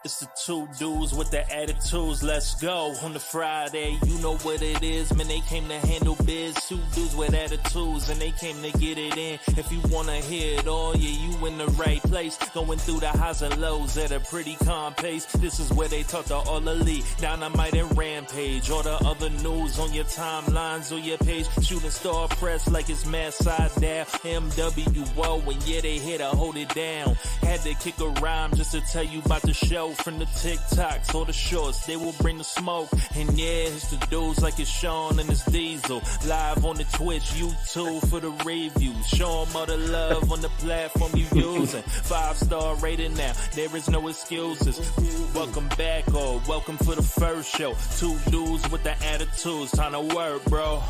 It's the two dudes with the attitudes, let's go. On the Friday, you know what it is, man, they came to handle biz. Two dudes with attitudes, and they came to get it in. If you wanna hear it all, yeah, you in the right place. Going through the highs and lows at a pretty calm pace. This is where they talk to all elite, Dynamite and Rampage. All the other news on your timelines or your page. Shooting star press like it's mad side down. MWO, and yeah, they here to hold it down. Had to kick a rhyme just to tell you about the show. From the TikToks or the shorts, they will bring the smoke. And yeah, it's the dudes like it's Sean and it's Diesel. Live on the Twitch, YouTube for the reviews. Show them all the love on the platform you using. 5-star rating now, there is no excuses. Welcome back or welcome for the first show. Two dudes with the attitudes, time to work, bro.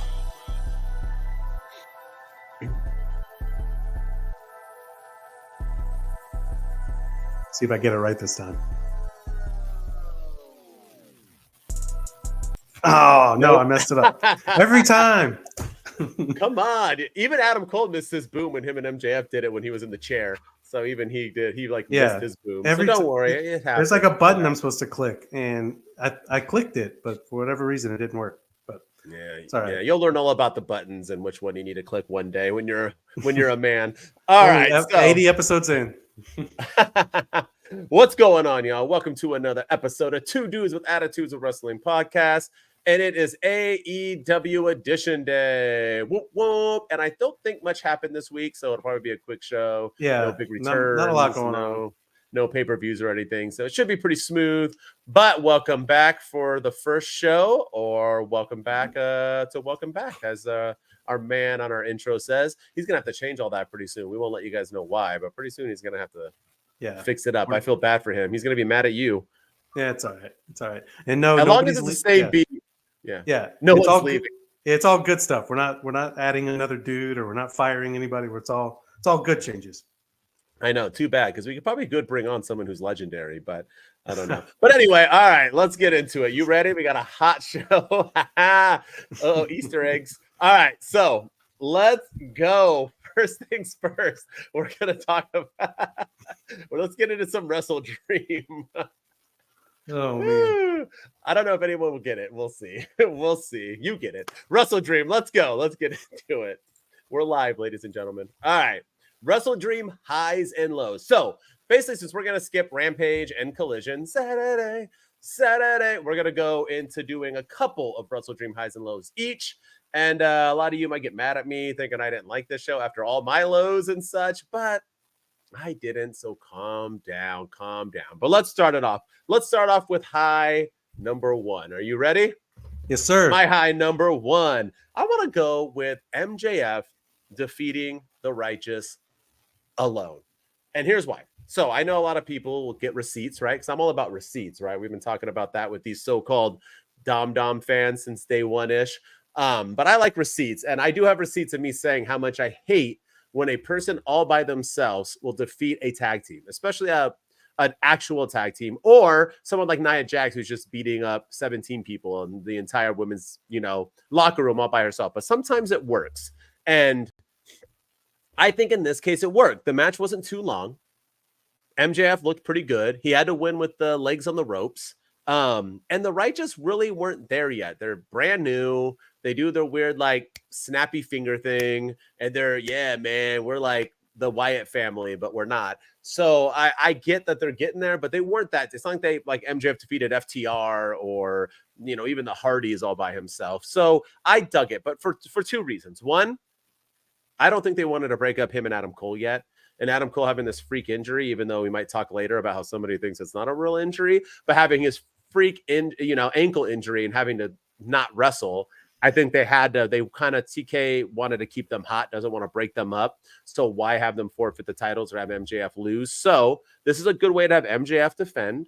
See if I get it right this time. Oh, no, I messed it up. Every time. Come on. Even Adam Cole missed his boom when him and MJF did it when he was in the chair. So even he did. He missed his boom. So don't worry. It happens. There's like a button I'm supposed to click, and I clicked it, but for whatever reason, it didn't work. But yeah, it's all right. Yeah, you'll learn all about the buttons and which one you need to click one day when you're a man. All right. 80 episodes in. What's going on, y'all? Welcome to another episode of Two Dudes with Attitudes of Wrestling podcast. And it is AEW Edition Day. Whoop, whoop. And I don't think much happened this week, so it'll probably be a quick show. Yeah. No big returns. Not a lot going on. No pay-per-views or anything. So it should be pretty smooth. But welcome back for the first show, or welcome back to Welcome Back, as our man on our intro says. He's going to have to change all that pretty soon. We won't let you guys know why, but pretty soon he's going to have to fix it up. I feel bad for him. He's going to be mad at you. Yeah, it's all right. It's all right. And no, as long as it's the same beat. Yeah. No one's leaving. It's all good stuff. We're not adding another dude, or we're not firing anybody. It's all good changes. I know. Too bad, because we could probably bring on someone who's legendary, but I don't know. But anyway, all right, let's get into it. You ready? We got a hot show. Oh, Easter eggs. All right, so let's go. First things first, we're gonna talk about. Let's get into some WrestleDream. Oh man, I don't know if anyone will get it. We'll see. We'll see. You get it. WrestleDream. Let's go. Let's get into it. We're live, ladies and gentlemen. All right. WrestleDream highs and lows. So basically, since we're gonna skip Rampage and Collision Saturday, we're gonna go into doing a couple of WrestleDream highs and lows each. And a lot of you might get mad at me thinking I didn't like this show after all my lows and such, but I didn't. So calm down. But let's start it off. Let's start off with high number one. Are you ready? Yes, sir. My high number one. I want to go with MJF defeating the Righteous alone. And here's why. So I know a lot of people will get receipts, right? Because I'm all about receipts, right? We've been talking about that with these so-called Dom fans since day one-ish. But I like receipts. And I do have receipts of me saying how much I hate when a person all by themselves will defeat a tag team, especially an actual tag team, or someone like Nia Jax, who's just beating up 17 people and the entire women's, locker room all by herself. But sometimes it works. And I think in this case, it worked. The match wasn't too long. MJF looked pretty good. He had to win with the legs on the ropes. And the Righteous really weren't there yet. They're brand new. They do their weird, snappy finger thing. And we're like the Wyatt family, but we're not. So I get that they're getting there, but they weren't that. It's not like MJF defeated FTR or, even the Hardys all by himself. So I dug it, but for two reasons. One, I don't think they wanted to break up him and Adam Cole yet. And Adam Cole having this freak injury, even though we might talk later about how somebody thinks it's not a real injury, but having his freak ankle injury and having to not wrestle, I think they kind of TK wanted to keep them hot, doesn't want to break them up. So why have them forfeit the titles or have MJF lose? So this is a good way to have MJF defend.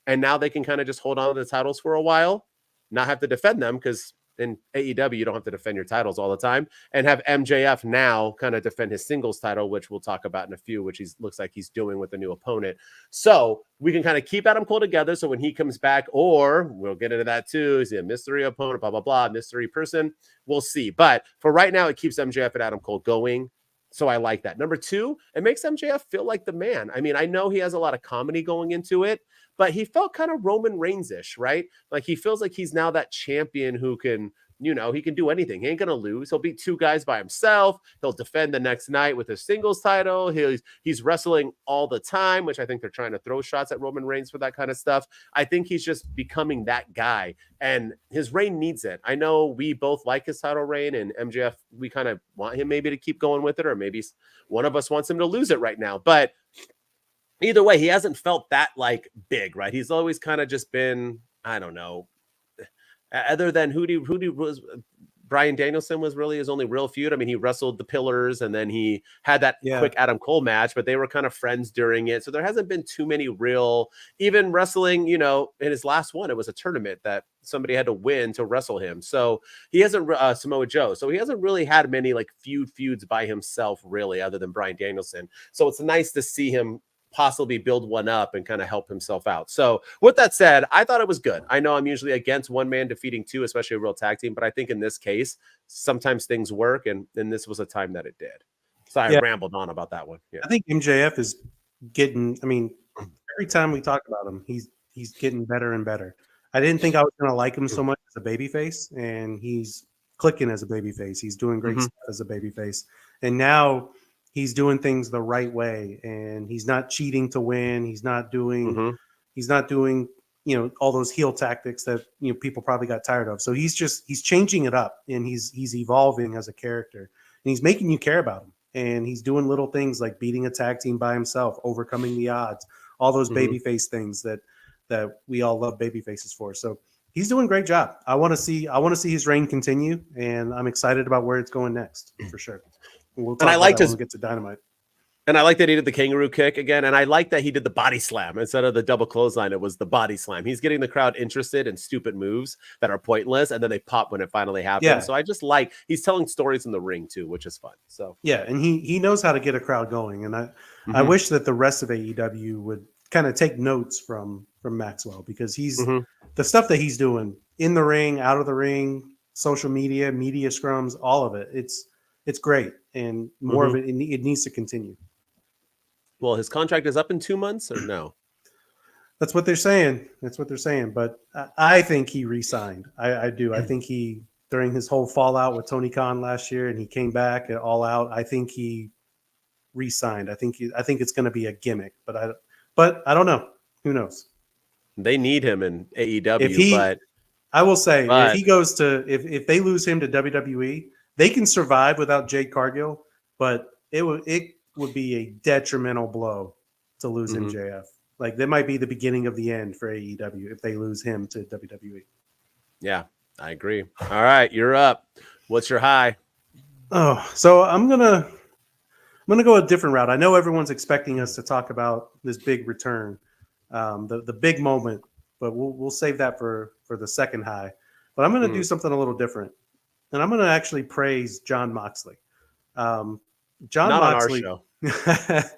And now they can kind of just hold on to the titles for a while, not have to defend them, because in AEW, you don't have to defend your titles all the time, and have MJF now kind of defend his singles title, which we'll talk about in a few, which looks like he's doing with a new opponent. So we can kind of keep Adam Cole together. So when he comes back, or we'll get into that too, is he a mystery opponent, blah, blah, blah, mystery person? We'll see. But for right now, it keeps MJF and Adam Cole going. So I like that. Number two, it makes MJF feel like the man. I mean, I know he has a lot of comedy going into it, but he felt kind of Roman Reigns-ish, right? Like he feels like he's now that champion who can, he can do anything. He ain't going to lose. He'll beat two guys by himself. He'll defend the next night with his singles title. He's wrestling all the time, which I think they're trying to throw shots at Roman Reigns for that kind of stuff. I think he's just becoming that guy, and his reign needs it. I know we both like his title reign, and MJF, we kind of want him maybe to keep going with it, or maybe one of us wants him to lose it right now. But either way, he hasn't felt that like big, right? He's always kind of just been, I don't know, other than who was Bryan Danielson was really his only real feud. I mean, he wrestled the Pillars, and then he had that quick Adam Cole match, but they were kind of friends during it. So there hasn't been too many real, even wrestling, in his last one, it was a tournament that somebody had to win to wrestle him. So he hasn't, Samoa Joe. So he hasn't really had many like feuds by himself really, other than Bryan Danielson. So it's nice to see him possibly build one up and kind of help himself out. So with that said, I thought it was good. I know I'm usually against one man defeating two, especially a real tag team, but I think in this case, sometimes things work, and this was a time that it did. So I rambled on about that one. Yeah. I think MJF is getting, every time we talk about him, he's getting better and better. I didn't think I was going to like him so much as a babyface, and he's clicking as a babyface. He's doing great stuff as a babyface. And now he's doing things the right way, and he's not cheating to win. He's not doing, all those heel tactics that, people probably got tired of. So he's changing it up, and he's evolving as a character, and he's making you care about him. And he's doing little things like beating a tag team by himself, overcoming the odds, all those babyface things that we all love babyfaces for. So he's doing a great job. I want to see his reign continue, and I'm excited about where it's going next for sure. We'll talk about that when we get to Dynamite. And I like that he did the kangaroo kick again. And I like that he did the body slam instead of the double clothesline. It was the body slam. He's getting the crowd interested in stupid moves that are pointless, and then they pop when it finally happens. Yeah. So I just like, he's telling stories in the ring too, which is fun. So yeah, and he knows how to get a crowd going. And I wish that the rest of AEW would kind of take notes from Maxwell, because he's the stuff that he's doing in the ring, out of the ring, social media scrums, all of it. It's great, and more of it needs to continue. Well, his contract is up in 2 months, or no? That's what they're saying. But I think he re-signed. I do. I think he, during his whole fallout with Tony Khan last year, and he came back at All Out, I think he re-signed. I think it's going to be a gimmick, but I don't know. Who knows? They need him in AEW, I will say, if he goes to, if they lose him to WWE, they can survive without Jade Cargill, but it would be a detrimental blow to lose MJF. Like, that might be the beginning of the end for AEW if they lose him to WWE. Yeah, I agree. All right, you're up. What's your high? Oh, so I'm gonna go a different route. I know everyone's expecting us to talk about this big return, the big moment, but we'll save that for the second high. But I'm gonna do something a little different. And I'm going to actually praise Jon Moxley. Jon Moxley, on our show.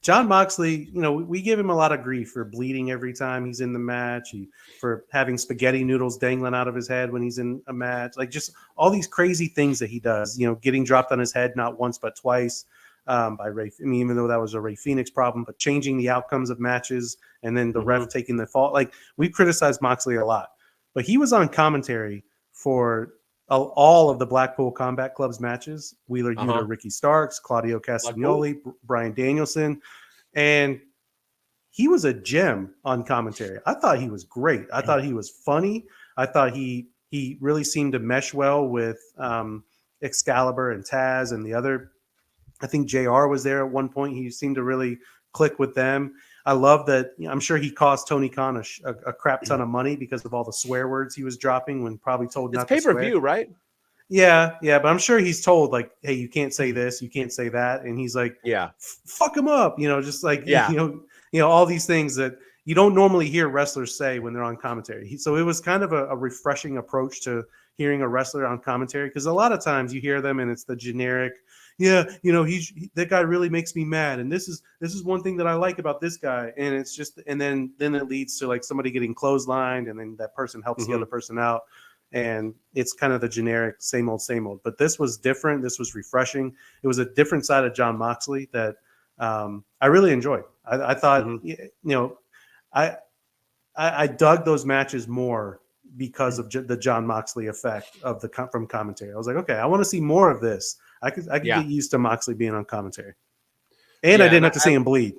Jon Moxley, we give him a lot of grief for bleeding every time he's in the match, for having spaghetti noodles dangling out of his head when he's in a match, like just all these crazy things that he does, getting dropped on his head not once but twice by Ray. Even though that was a Ray Phoenix problem, but changing the outcomes of matches and then the ref taking the fault. Like, we criticized Moxley a lot, but he was on commentary for all of the Blackpool Combat Club's matches: Wheeler Yuta, Ricky Starks, Claudio Castagnoli, Bryan Danielson, and he was a gem on commentary. I thought he was great. I thought he was funny. I thought he really seemed to mesh well with Excalibur and Taz and the other. I think JR was there at one point. He seemed to really click with them. I love that. I'm sure he cost Tony Khan a crap ton of money because of all the swear words he was dropping when probably told not to swear. It's pay-per-view, right? Yeah, but I'm sure he's told, like, hey, you can't say this, you can't say that, and he's like, yeah, fuck him up, just like, all these things that you don't normally hear wrestlers say when they're on commentary. So it was kind of a refreshing approach to hearing a wrestler on commentary, because a lot of times you hear them and it's the generic, that guy really makes me mad, and this is one thing that I like about this guy, and it's just, and then it leads to like somebody getting clotheslined, and then that person helps the other person out, and it's kind of the generic same old, but this was different. This was refreshing. It was a different side of Jon Moxley that I really enjoyed. I thought, I dug those matches more because of the Jon Moxley effect of from commentary. I was like, okay, I want to see more of this. I could get used to Moxley being on commentary, and I didn't have to see him bleed.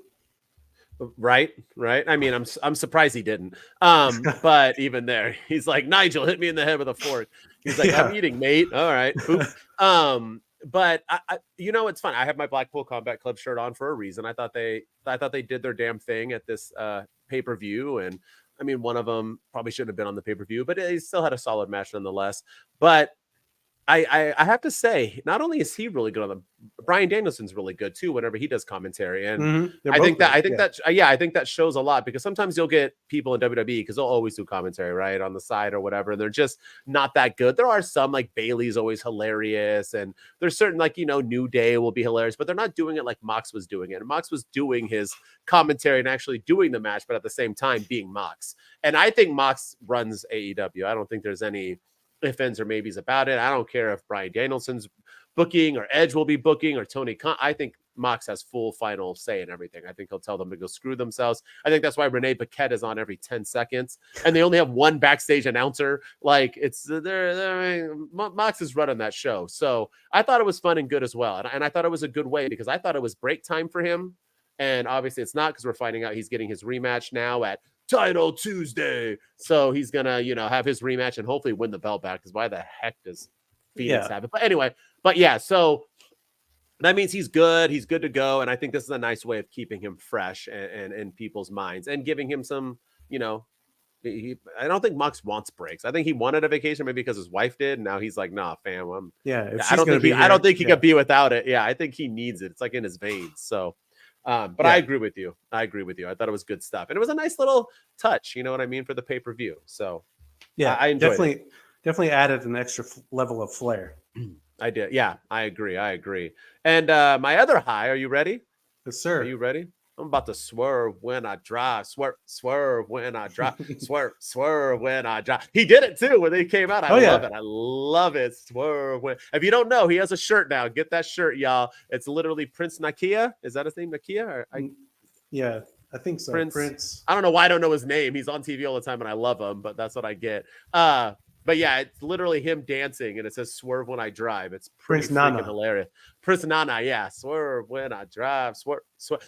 Right. I mean, I'm surprised he didn't. But even there, he's like, Nigel, hit me in the head with a fork. He's like, I'm eating, mate. All right. But I it's fun. I have my Blackpool Combat Club shirt on for a reason. I thought they did their damn thing at this pay-per-view, and I mean, one of them probably shouldn't have been on the pay-per-view, but he still had a solid match nonetheless. But I have to say, not only is he really good Bryan Danielson's really good too whenever he does commentary, and I think that shows a lot, because sometimes you'll get people in WWE because they'll always do commentary right on the side or whatever, and they're just not that good. There are some, like Bailey's always hilarious, and there's certain, like, New Day will be hilarious, but they're not doing it like Mox was doing it. And Mox was doing his commentary and actually doing the match, but at the same time being Mox. And I think Mox runs AEW. I don't think there's any ifs, ands, or maybes about it. I don't care if Bryan Danielson's booking or Edge will be booking or Tony Khan. I think Mox has full final say in everything. I think he'll tell them to go screw themselves. I think that's why Renee Paquette is on every 10 seconds, and they only have one backstage announcer. Like, it's Mox is running that show. So I thought it was fun and good as well. And I thought it was a good way, because I thought it was break time for him. And obviously it's not, because we're finding out he's getting his rematch now at Title Tuesday. So he's going to, have his rematch and hopefully win the belt back, because why the heck does Phoenix have it? But anyway, so that means he's good. He's good to go. And I think this is a nice way of keeping him fresh and in people's minds, and giving him some, I don't think Mox wants breaks. I think he wanted a vacation maybe because his wife did. And now he's like, nah, fam. I don't think he could be without it. Yeah, I think he needs it. It's like in his veins. So but I agree with you. I thought it was good stuff. And it was a nice little touch, you know what I mean, for the pay-per-view. So yeah, I enjoyed it. Definitely added an extra level of flair. I did. Yeah, I agree. And my other high, are you ready? Yes, sir. Are you ready? I'm about to swerve when I drive. Swerve when I drive. Swerve when I drive. He did it too when they came out. I love it. I love it. Swerve when. If you don't know, he has a shirt now. Get that shirt, y'all. It's literally Prince Nakia. Is that his name, Nakia? Yeah, I think so. Prince. I don't know why I don't know his name. He's on TV all the time, and I love him. But that's what I get. But yeah, it's literally him dancing, and it says "Swerve when I drive." It's pretty freaking hilarious. Prince Nana, yeah, swerve when I drive. Swerve.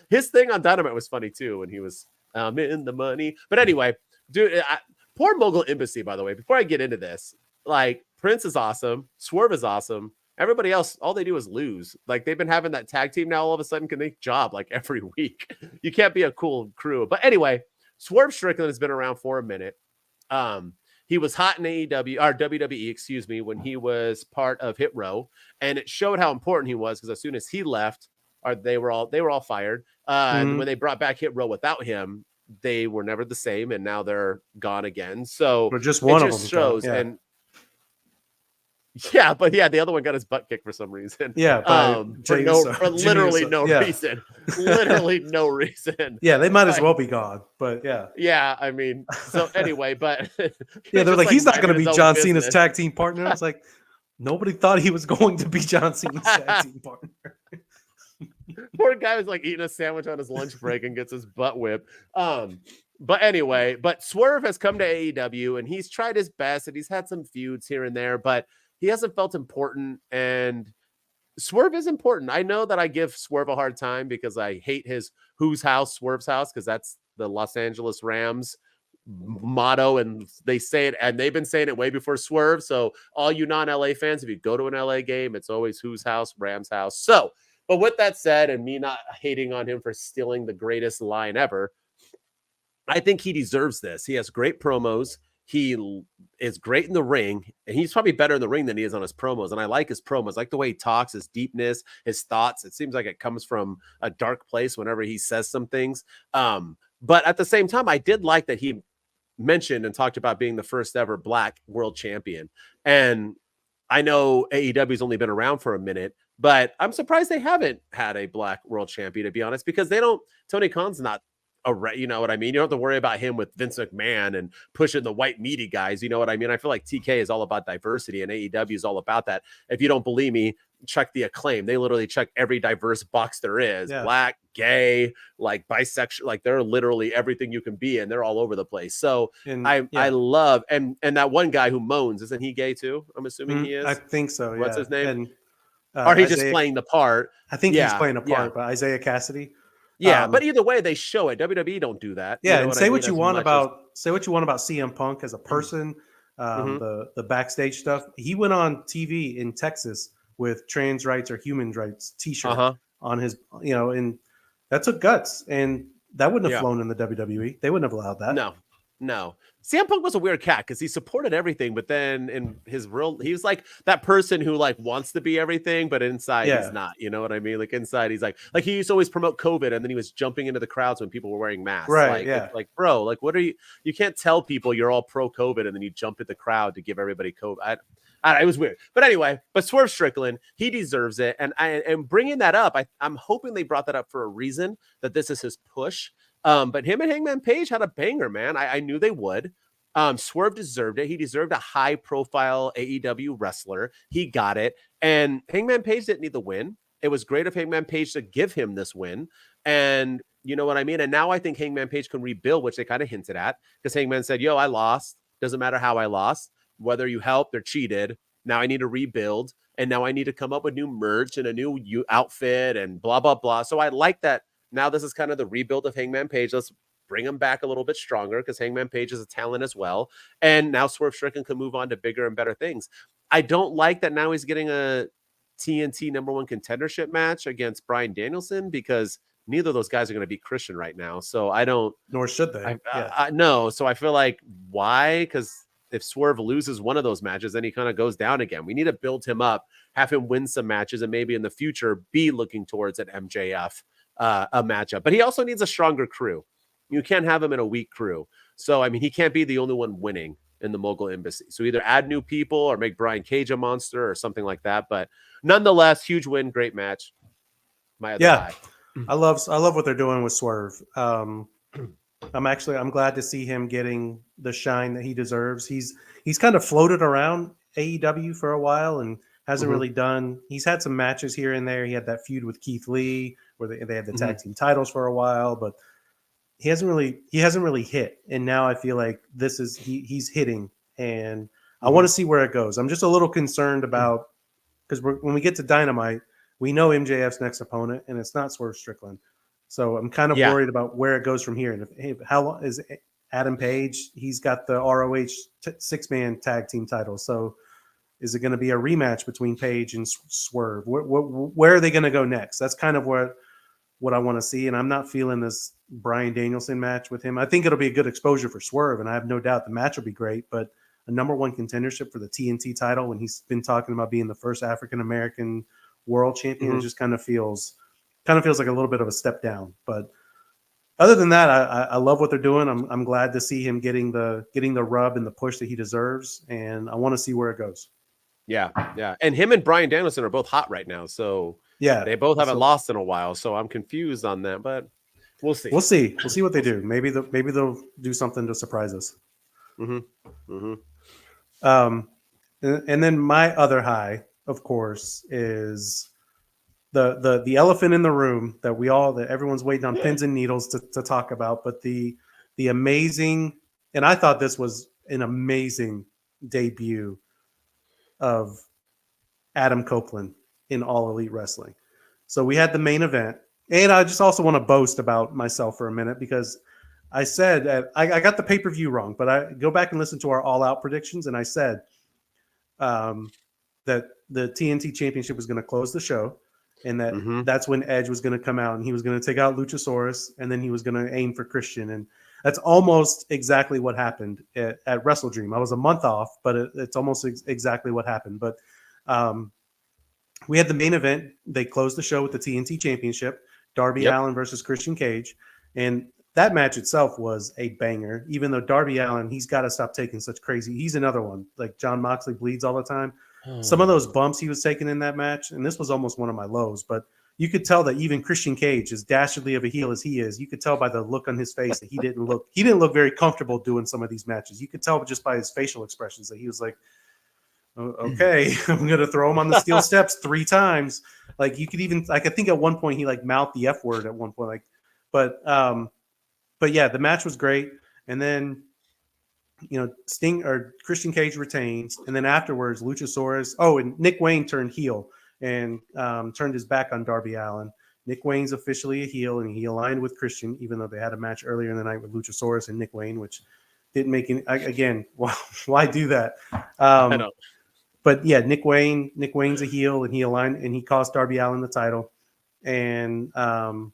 His thing on Dynamite was funny too when he was in the money. But anyway, dude, poor Mogul Embassy. By the way, before I get into this, like, Prince is awesome, Swerve is awesome. Everybody else, all they do is lose. Like, they've been having that tag team now. All of a sudden, can they job like every week? You can't be a cool crew. But anyway, Swerve Strickland has been around for a minute. He was hot in AEW or WWE, excuse me, when he was part of Hit Row, and it showed how important he was, because as soon as he left, they were all fired. And when they brought back Hit Row without him, they were never the same, and now they're gone again. So just one of them shows. And yeah, but yeah, the other one got his butt kicked for some reason. Yeah, for literally no reason. Literally no reason. Yeah, they might as well be gone. But yeah. Yeah, I mean, so anyway, but yeah, they're like, he's not going to be John Cena's tag team partner. It's like, nobody thought he was going to be John Cena's tag team partner. Poor guy was like eating a sandwich on his lunch break and gets his butt whipped. But anyway, but Swerve has come to AEW, and he's tried his best, and he's had some feuds here and there, but he hasn't felt important, and Swerve is important. I know that I give Swerve a hard time because I hate his "Whose House, Swerve's House," because that's the Los Angeles Rams motto, and they say it, and they've been saying it way before Swerve. So all you non-LA fans, if you go to an LA game, it's always "Whose House, Rams House." So, but with that said, and me not hating on him for stealing the greatest line ever, I think he deserves this. He has great promos. He is great in the ring, and he's probably better in the ring than he is on his promos. And I like his promos, I like the way he talks, his deepness, his thoughts. It seems like it comes from a dark place whenever he says some things. But at the same time, I did like that he mentioned and talked about being the first ever Black world champion. And I know AEW's only been around for a minute, but I'm surprised they haven't had a Black world champion, to be honest, because Tony Khan's not You know what I mean? You don't have to worry about him with Vince McMahon and pushing the white meaty guys. You know what I mean? I feel like TK is all about diversity and AEW is all about that. If you don't believe me, check the Acclaim. They literally check every diverse box there is. Yeah. Black, gay, like bisexual, like they're literally everything you can be, and they're all over the place. So I love and that one guy who moans, isn't he gay too? I'm assuming he is. I think so. What's his name? And, or he's just playing the part. I think he's playing a part, but Isaiah Cassidy. Yeah, but either way, they show it. WWE don't do that. Yeah, and say what you want about CM Punk as a person, the backstage stuff. He went on TV in Texas with trans rights or human rights T-shirt on his, and that took guts, and that wouldn't have flown in the WWE. They wouldn't have allowed that. No. CM Punk was a weird cat because he supported everything, but then in his real, he was like that person who like wants to be everything, but inside he's not. You know what I mean? Like inside, he's like he used to always promote COVID, and then he was jumping into the crowds when people were wearing masks. Right? Like bro, like what are you? You can't tell people you're all pro COVID, and then you jump at the crowd to give everybody COVID. It was weird, but anyway. But Swerve Strickland, he deserves it, and bringing that up, I'm hoping they brought that up for a reason. That this is his push. But him and Hangman Page had a banger, man. I knew they would. Swerve deserved it. He deserved a high-profile AEW wrestler. He got it. And Hangman Page didn't need the win. It was great of Hangman Page to give him this win. And you know what I mean? And now I think Hangman Page can rebuild, which they kind of hinted at. Because Hangman said, yo, I lost. Doesn't matter how I lost. Whether you helped or cheated. Now I need to rebuild. And now I need to come up with new merch and a new outfit and blah, blah, blah. So I like that. Now this is kind of the rebuild of Hangman Page. Let's bring him back a little bit stronger because Hangman Page is a talent as well. And now Swerve Strickland can move on to bigger and better things. I don't like that now he's getting a TNT #1 contendership match against Bryan Danielson because neither of those guys are going to beat Christian right now. So I don't. Nor should they. No. So I feel like why? Because if Swerve loses one of those matches, then he kind of goes down again. We need to build him up, have him win some matches, and maybe in the future be looking towards an MJF. A matchup, but he also needs a stronger crew. You can't have him in a weak crew. So, I mean, he can't be the only one winning in the Mogul Embassy. So either add new people or make Brian Cage a monster or something like that. But nonetheless, huge win, great match. My other guy. I love what they're doing with Swerve. I'm glad to see him getting the shine that he deserves. He's kind of floated around AEW for a while and hasn't really done. He's had some matches here and there. He had that feud with Keith Lee where they had the tag team titles for a while, but he hasn't really hit. And now I feel like he's hitting, and I want to see where it goes. I'm just a little concerned about because when we get to Dynamite, we know MJF's next opponent, and it's not Swerve Strickland. So I'm kind of worried about where it goes from here. And how long is Adam Page? He's got the ROH 6-man tag team title. So is it going to be a rematch between Page and Swerve? Where are they going to go next? That's kind of what I want to see. And I'm not feeling this Bryan Danielson match with him. I think it'll be a good exposure for Swerve, and I have no doubt the match will be great. But a #1 contendership for the TNT title when he's been talking about being the first African-American world champion, it just kind of feels like a little bit of a step down. But other than that, I love what they're doing. I'm glad to see him getting the rub and the push that he deserves, and I want to see where it goes. Yeah. And him and Bryan Danielson are both hot right now. So they both haven't lost in a while. So I'm confused on that, but we'll see. We'll see what they do. Maybe they'll do something to surprise us. And then my other high, of course, is the elephant in the room that everyone's waiting on pins and needles to talk about. But the amazing, and I thought this was an amazing debut of Adam Copeland in All Elite Wrestling. So we had the main event, and I just also want to boast about myself for a minute because I said I got the pay-per-view wrong, but I go back and listen to our All Out predictions, and I said that the TNT Championship was going to close the show, and that that's when Edge was going to come out, and he was going to take out Luchasaurus, and then he was going to aim for Christian, and that's almost exactly what happened at WrestleDream. I was a month off, but it's almost exactly what happened. But we had the main event. They closed the show with the TNT Championship, Darby Allin versus Christian Cage. And that match itself was a banger, even though Darby Allin, he's got to stop taking such crazy. He's another one. Like John Moxley bleeds all the time. Some of those bumps he was taking in that match, and this was almost one of my lows, but you could tell that even Christian Cage, as dastardly of a heel as he is, you could tell by the look on his face that he didn't look very comfortable doing some of these matches. You could tell just by his facial expressions that he was like, okay, I'm gonna throw him on the steel steps 3 times. Like you could even, like, I think at one point he like mouthed the F word at one point, like, but yeah, the match was great. And then, you know, Christian Cage retains, and then afterwards Luchasaurus, and Nick Wayne turned heel and turned his back on Darby Allin. Nick Wayne's officially a heel, and he aligned with Christian, even though they had a match earlier in the night with Luchasaurus and Nick Wayne, which didn't make any, again, why do that? I know. But yeah, Nick Wayne's a heel, and he aligned, and he cost Darby Allin the title. And so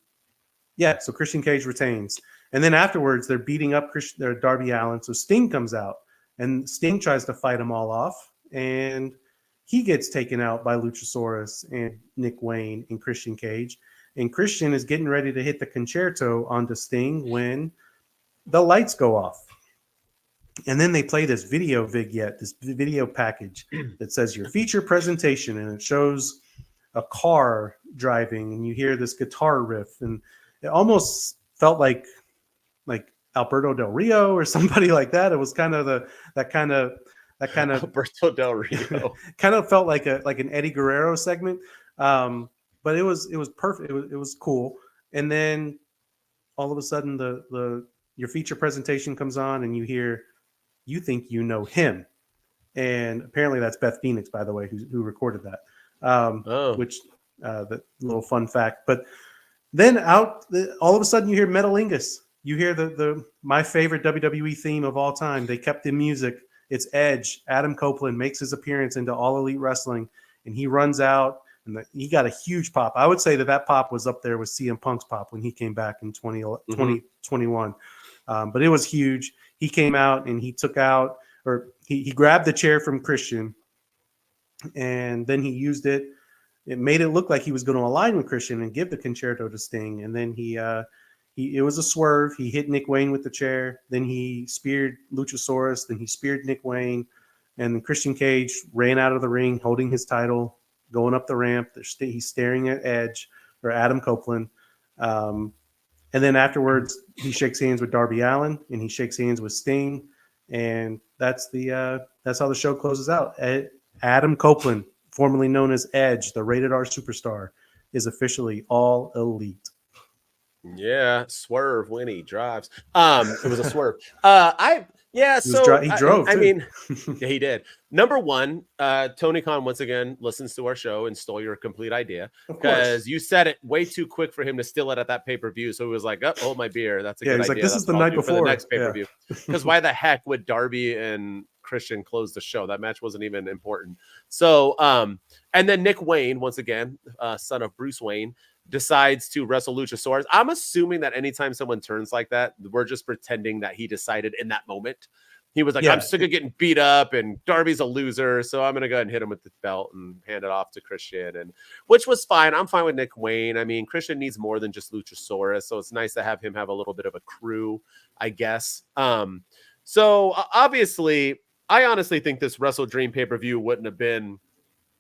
Christian Cage retains. And then afterwards, they're beating up Darby Allin. So Sting comes out, and Sting tries to fight them all off, and he gets taken out by Luchasaurus and Nick Wayne and Christian Cage. And Christian is getting ready to hit the concerto onto Sting when the lights go off. And then they play this video vignette, this video package that says your feature presentation, and it shows a car driving, and you hear this guitar riff, and it almost felt like Alberto Del Rio or somebody like that. It was kind of that kind of Alberto Del Rio kind of felt like an Eddie Guerrero segment. But it was perfect. It was cool. And then all of a sudden your feature presentation comes on, and you hear, "You think you know him," and apparently that's Beth Phoenix, by the way, who recorded that. Which the little fun fact. But then all of a sudden you hear Metalingus. You hear my favorite WWE theme of all time. They kept the music. It's Edge. Adam Copeland makes his appearance into All Elite Wrestling, and he runs out, and he got a huge pop. I would say that pop was up there with CM Punk's pop when he came back in 2021. But it was huge. He came out, and he took out, or he grabbed the chair from Christian, and then he used it. It made it look like he was going to align with Christian and give the concerto to Sting. And then it was a swerve. He hit Nick Wayne with the chair. Then he speared Luchasaurus. Then he speared Nick Wayne. And then Christian Cage ran out of the ring holding his title, going up the ramp. He's staring at Edge or Adam Copeland. And then afterwards, he shakes hands with Darby Allin, and he shakes hands with Sting. And that's how the show closes out. Adam Copeland, formerly known as Edge, the rated R superstar, is officially All Elite. Yeah, swerve when he drives. It was a swerve. He drove. I mean, yeah, he did. Number one, Tony Khan once again listens to our show and stole your complete idea because you said it way too quick for him to steal it at that pay-per-view. So he was like, "Oh, hold my beer. That's a good idea." Like, this is the night before for the next pay-per-view. Because why the heck would Darby and Christian close the show? That match wasn't even important. So, and then Nick Wayne, once again, son of Bruce Wayne, decides to wrestle Luchasaurus. I'm assuming that anytime someone turns like that, we're just pretending that he decided in that moment. He was like, I'm sick of getting beat up, and Darby's a loser, so I'm going to go ahead and hit him with the belt and hand it off to Christian, and which was fine. I'm fine with Nick Wayne. I mean, Christian needs more than just Luchasaurus, so it's nice to have him have a little bit of a crew, I guess. So obviously, I honestly think this WrestleDream pay-per-view wouldn't have been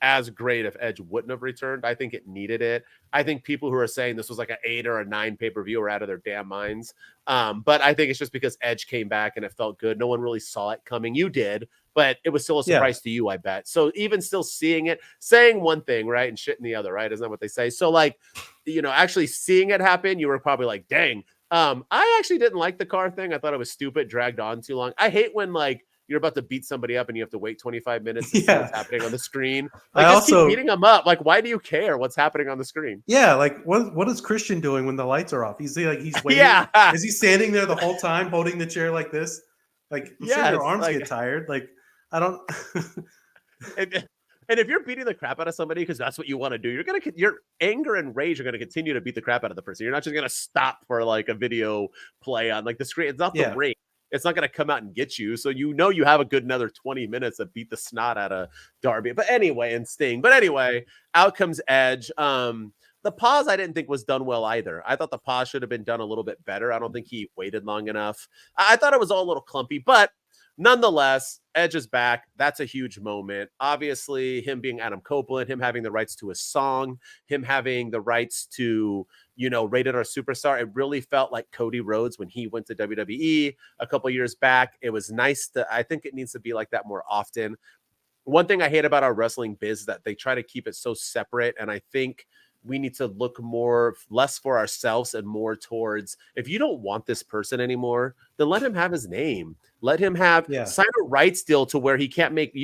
as great if Edge wouldn't have returned. I think it needed it. I think people who are saying this was like an 8 or a 9 pay-per-view are out of their damn minds. But I think it's just because Edge came back and it felt good. No one really saw it coming. You did, but it was still a surprise to you, I bet. So even still seeing it, saying one thing, right, and shitting the other, right? Isn't that what they say? So like, actually seeing it happen, you were probably like, dang. I actually didn't like the car thing. I thought it was stupid, dragged on too long. I hate when like you're about to beat somebody up and you have to wait 25 minutes to see what's happening on the screen. Like, keep beating them up. Like, why do you care what's happening on the screen? Yeah, like what is Christian doing when the lights are off? He's waiting. Is he standing there the whole time holding the chair like this? Like, I'm sure your arms get tired. Like, I don't. And if you're beating the crap out of somebody because that's what you want to do, your anger and rage are going to continue to beat the crap out of the person. You're not just going to stop for like a video play on like the screen. It's not the ring. It's not going to come out and get you. So you have a good another 20 minutes to beat the snot out of Darby. But anyway, and Sting. But anyway, out comes Edge. The pause I didn't think was done well either. I thought the pause should have been done a little bit better. I don't think he waited long enough. I thought it was all a little clumpy. But nonetheless, Edge is back. That's a huge moment. Obviously, him being Adam Copeland, him having the rights to a song, him having the rights to, Rated R Superstar. It really felt like Cody Rhodes when he went to WWE a couple years back. It was nice I think it needs to be like that more often. One thing I hate about our wrestling biz is that they try to keep it so separate. And I think we need to look less for ourselves and more towards, if you don't want this person anymore, then let him have his name. Let him sign a rights deal to where you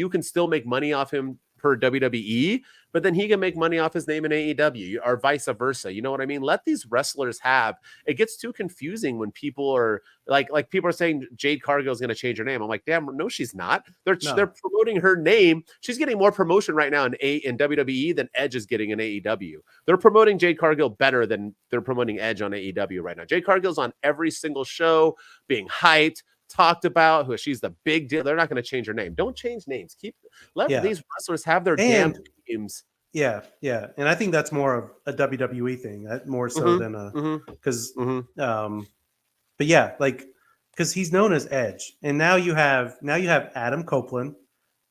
can still make money off him per WWE, but then he can make money off his name in AEW or vice versa. You know what I mean? Let these wrestlers it gets too confusing when people are like people are saying Jade Cargill is going to change her name. I'm like, damn, no, she's not. They're promoting her name. She's getting more promotion right now in WWE than Edge is getting in AEW. They're promoting Jade Cargill better than they're promoting Edge on AEW right now. Jade Cargill's on every single show being hyped, talked about, who she's the big deal. They're not going to change her name. Don't change names. Let these wrestlers have their damn names. Yeah. And I think that's more of a WWE thing, more so than because but yeah, because he's known as Edge, and now you have Adam Copeland,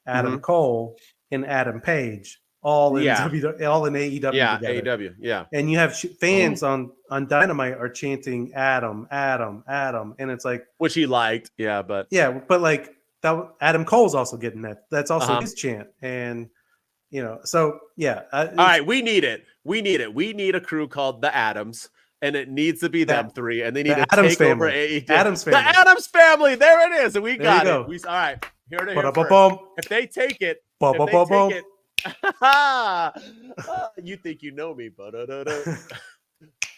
Adam Cole, and Adam Page all in all in AEW together. AEW, and you have fans on Dynamite are chanting Adam, Adam, Adam, and it's like, which he liked, but like that Adam Cole's also getting that. That's also his chant, and so all right, we need it. We need a crew called the Adams. And it needs to be them three, and they need to take over AEW. Adams family. The Adams family. There it is. And we got it. All right. Here it is. If they take it, you think you know me.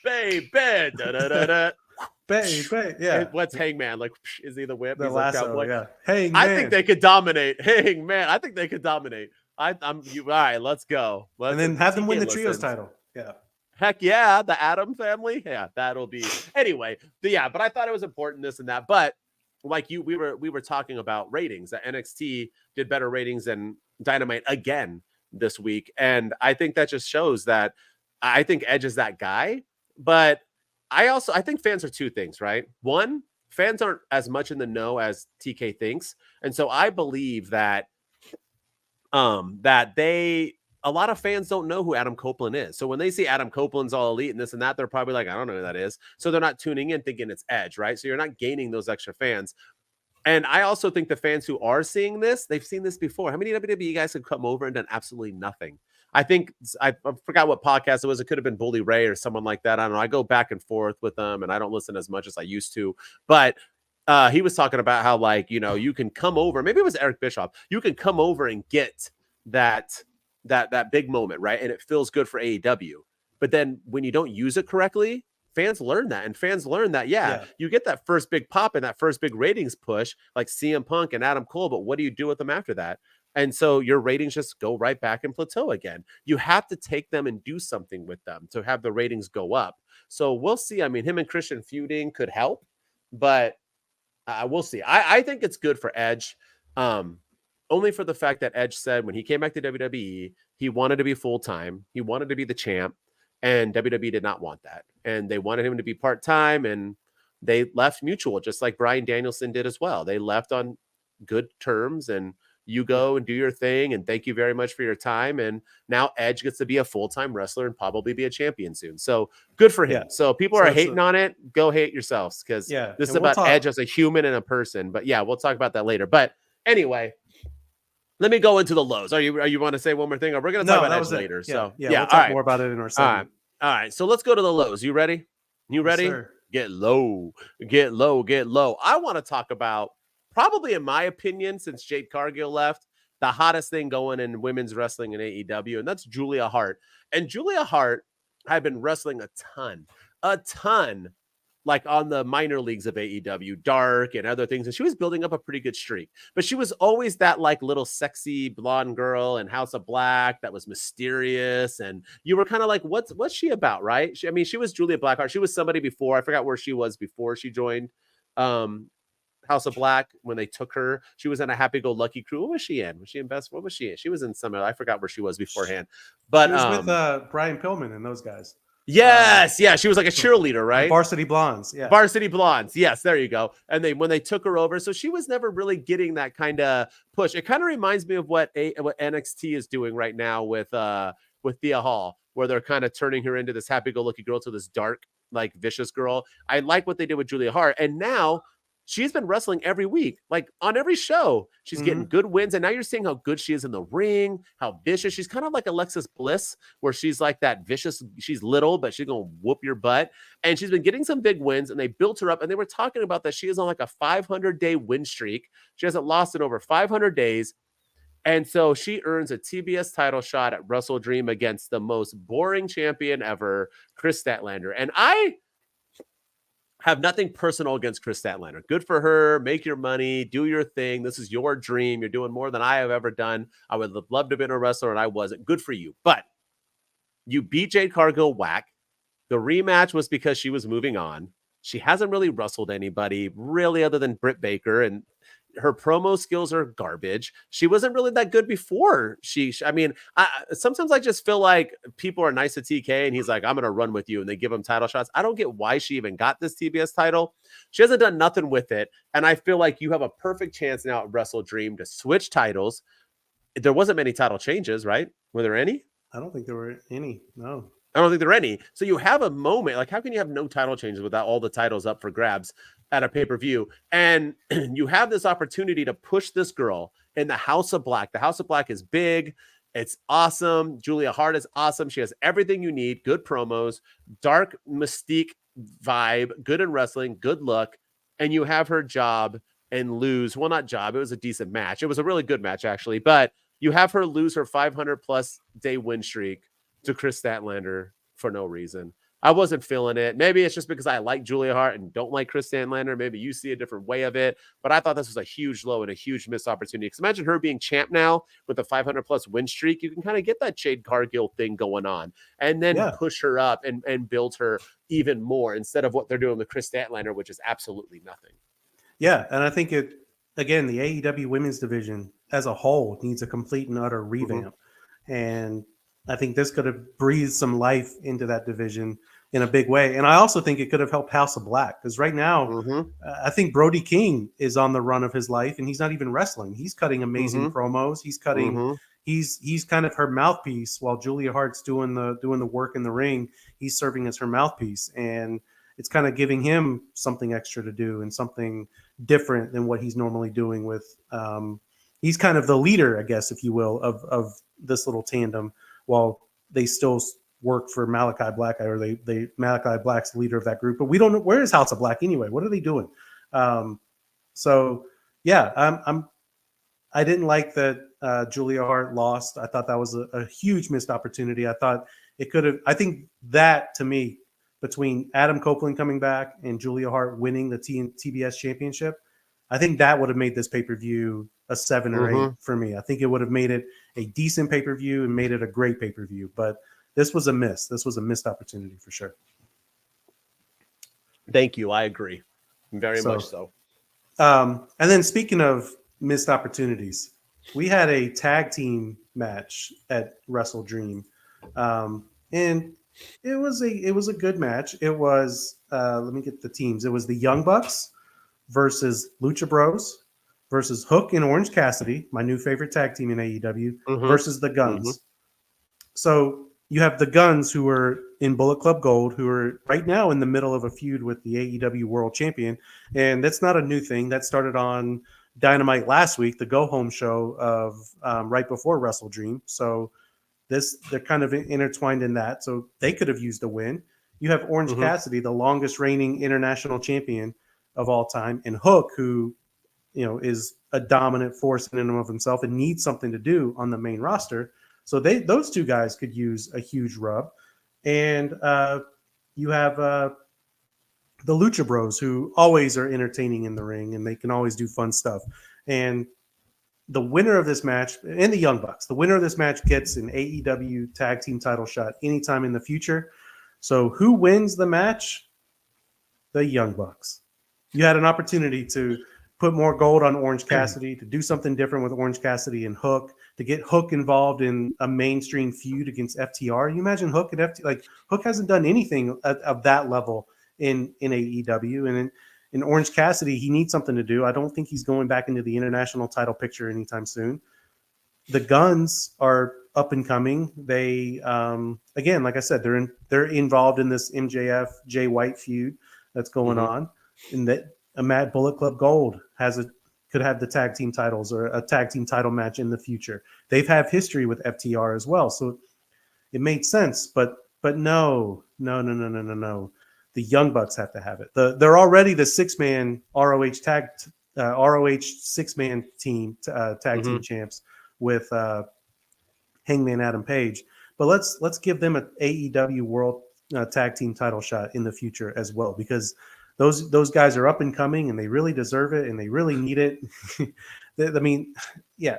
Baby. Baby. Yeah. What's Hangman? Like, is he the whip? The He's lasso, like yeah. Hangman. I think they could dominate. Hangman. I think they could dominate. All right, let's go. And then have them win the trios title. Yeah. Heck yeah, the Adam family. Yeah, that'll be anyway. But I thought it was important, this and that. But like we were talking about ratings. That NXT did better ratings than Dynamite again this week, and I think that just shows that I think Edge is that guy. But I think fans are two things, right? One, fans aren't as much in the know as TK thinks, and so I believe that a lot of fans don't know who Adam Copeland is. So when they see Adam Copeland's All Elite and this and that, they're probably like, I don't know who that is. So they're not tuning in thinking it's Edge, right? So you're not gaining those extra fans. And I also think the fans who are seeing this, they've seen this before. How many WWE guys have come over and done absolutely nothing? I think I forgot what podcast it was. It could have been Bully Ray or someone like that. I don't know. I go back and forth with them and I don't listen as much as I used to. But he was talking about how, you can come over. Maybe it was Eric Bischoff. You can come over and get that big moment, right? And it feels good for AEW. But then when you don't use it correctly, fans learn that. And fans learn that, you get that first big pop and that first big ratings push, like CM Punk and Adam Cole, but what do you do with them after that? And so your ratings just go right back and plateau again. You have to take them and do something with them to have the ratings go up. So we'll see. I mean, him and Christian feuding could help, but we'll see. I think it's good for Edge. Only for the fact that Edge said when he came back to WWE, he wanted to be full-time. He wanted to be the champ, and WWE did not want that. And they wanted him to be part-time, and they left mutual, just like Bryan Danielson did as well. They left on good terms, and you go and do your thing, and thank you very much for your time. And now Edge gets to be a full-time wrestler and probably be a champion soon. So good for him. Yeah. So people are hating on it. Go hate yourselves, because this is about Edge as a human and a person. But we'll talk about that later. But anyway, let me go into the lows. Are you want to say one more thing? Or we're going to talk about Edge later. So we'll talk more about it in our segment. All right. So let's go to the lows. You ready? Yes, Get low. I want to talk about, probably in my opinion, since Jade Cargill left, the hottest thing going in women's wrestling in AEW, and that's Julia Hart. And Julia Hart had been wrestling a ton, like on the minor leagues of AEW, Dark and other things. And she was building up a pretty good streak, but she was always that like little sexy blonde girl in House of Black that was mysterious. And you were kind of like, what's she about? Right. She was Julia Blackheart. She was somebody before. I forgot where she was before she joined House of Black. When they took her, she was in a happy-go-lucky crew. What was she in? Was she in Best? What was she in? She was in some, I forgot where she was beforehand. But she was with Brian Pillman and those guys. Yes, yeah, she was like a cheerleader, right? Varsity Blondes, yeah. Varsity Blondes, yes, there you go. And when they took her over, so she was never really getting that kind of push. It kind of reminds me of what NXT is doing right now with Thea Hall, where they're kind of turning her into this happy-go-lucky girl to this dark, like vicious girl. I like what they did with Julia Hart, and now she's been wrestling every week, like on every show. She's getting good wins. And now you're seeing how good she is in the ring, how vicious. She's kind of like Alexis Bliss, where she's like that vicious. She's little, but she's going to whoop your butt. And she's been getting some big wins, and they built her up. And they were talking about that she is on like a 500-day win streak. She hasn't lost in over 500 days. And so she earns a TBS title shot at WrestleDream against the most boring champion ever, Kris Statlander. And I have nothing personal against Kris Statlander. Good for her. Make your money. Do your thing. This is your dream. You're doing more than I have ever done. I would have loved to have been a wrestler, and I wasn't. Good for you. But you beat Jade Cargill whack. The rematch was because she was moving on. She hasn't really wrestled anybody, really, other than Britt Baker, and her promo skills are garbage. She wasn't really that good before. Sometimes I just feel like people are nice to TK and he's like, I'm going to run with you. And they give him title shots. I don't get why she even got this TBS title. She hasn't done nothing with it. And I feel like you have a perfect chance now at WrestleDream to switch titles. There wasn't many title changes, right? Were there any? I don't think there were any. No. I don't think there are any. So you have a moment. Like, how can you have no title changes without all the titles up for grabs at a pay-per-view? And you have this opportunity to push this girl in the House of Black. The House of Black is big. It's awesome. Julia Hart is awesome. She has everything you need. Good promos, dark mystique vibe, good in wrestling, good look. And you have her job and lose. Well, not job. It was a decent match. It was a really good match, actually. But you have her lose her 500-plus day win streak to Kris Statlander for no reason. I wasn't feeling it. Maybe it's just because I like Julia Hart and don't like Kris Statlander. Maybe you see a different way of it. But I thought this was a huge low and a huge missed opportunity. Because imagine her being champ now with a 500-plus win streak. You can kind of get that Jade Cargill thing going on and then push her up and build her even more instead of what they're doing with Kris Statlander, which is absolutely nothing. Yeah, and I think the AEW women's division as a whole needs a complete and utter revamp. And I think this could have breathed some life into that division in a big way. And I also think it could have helped House of Black, because right now I think Brody King is on the run of his life, and he's not even wrestling. He's cutting amazing promos. He's cutting. He's kind of her mouthpiece while Julia Hart's doing the work in the ring. He's serving as her mouthpiece, and it's kind of giving him something extra to do and something different than what he's normally doing with. He's kind of the leader, I guess, if you will, of this little tandem, while they still work for Malachi Black, or Malachi Black's the leader of that group. But we don't know, where is House of Black anyway? What are they doing? So yeah, I didn't like that Julia Hart lost. I thought that was a huge missed opportunity. I thought it could have. I think that, to me, between Adam Copeland coming back and Julia Hart winning the TBS championship, I think that would have made this pay-per-view a 7 or 8 for me. I think it would have made it a decent pay-per-view and made it a great pay-per-view. But this was a miss. This was a missed opportunity for sure. Thank you. I agree. Very much so. And then speaking of missed opportunities, we had a tag team match at WrestleDream. And it was a good match. It was, let me get the teams. It was the Young Bucks versus Lucha Bros versus Hook and Orange Cassidy, my new favorite tag team in AEW, versus the Guns. So you have the Guns, who are in Bullet Club Gold, who are right now in the middle of a feud with the AEW World Champion. And that's not a new thing. That started on Dynamite last week, the go-home show of right before WrestleDream. So they're kind of intertwined in that. So they could have used a win. You have Orange Cassidy, the longest reigning international champion of all time, and Hook, who is a dominant force in and of himself and needs something to do on the main roster. So those two guys could use a huge rub. And you have the Lucha Bros, who always are entertaining in the ring, and they can always do fun stuff. And the winner of this match, and the Young Bucks, the winner of this match gets an AEW tag team title shot anytime in the future. So who wins the match? The Young Bucks. You had an opportunity to put more gold on Orange Cassidy, to do something different with Orange Cassidy and Hook, to get Hook involved in a mainstream feud against FTR. You imagine Hook and FTR, like Hook hasn't done anything of that level in AEW, and in Orange Cassidy, he needs something to do. I don't think he's going back into the international title picture anytime soon. The Guns are up and coming. They, again, like I said, they're involved in this MJF Jay White feud that's going on, and that a Mad Bullet Club Gold could have the tag team titles or a tag team title match in the future. They've have history with FTR as well, so it made sense. But no. The Young Bucks have to have it. They're already the 6-man ROH ROH 6-man team tag team champs with Hangman Adam Page. But let's give them an AEW World Tag Team title shot in the future as well, because those guys are up and coming and they really deserve it and they really need it. I mean, yeah.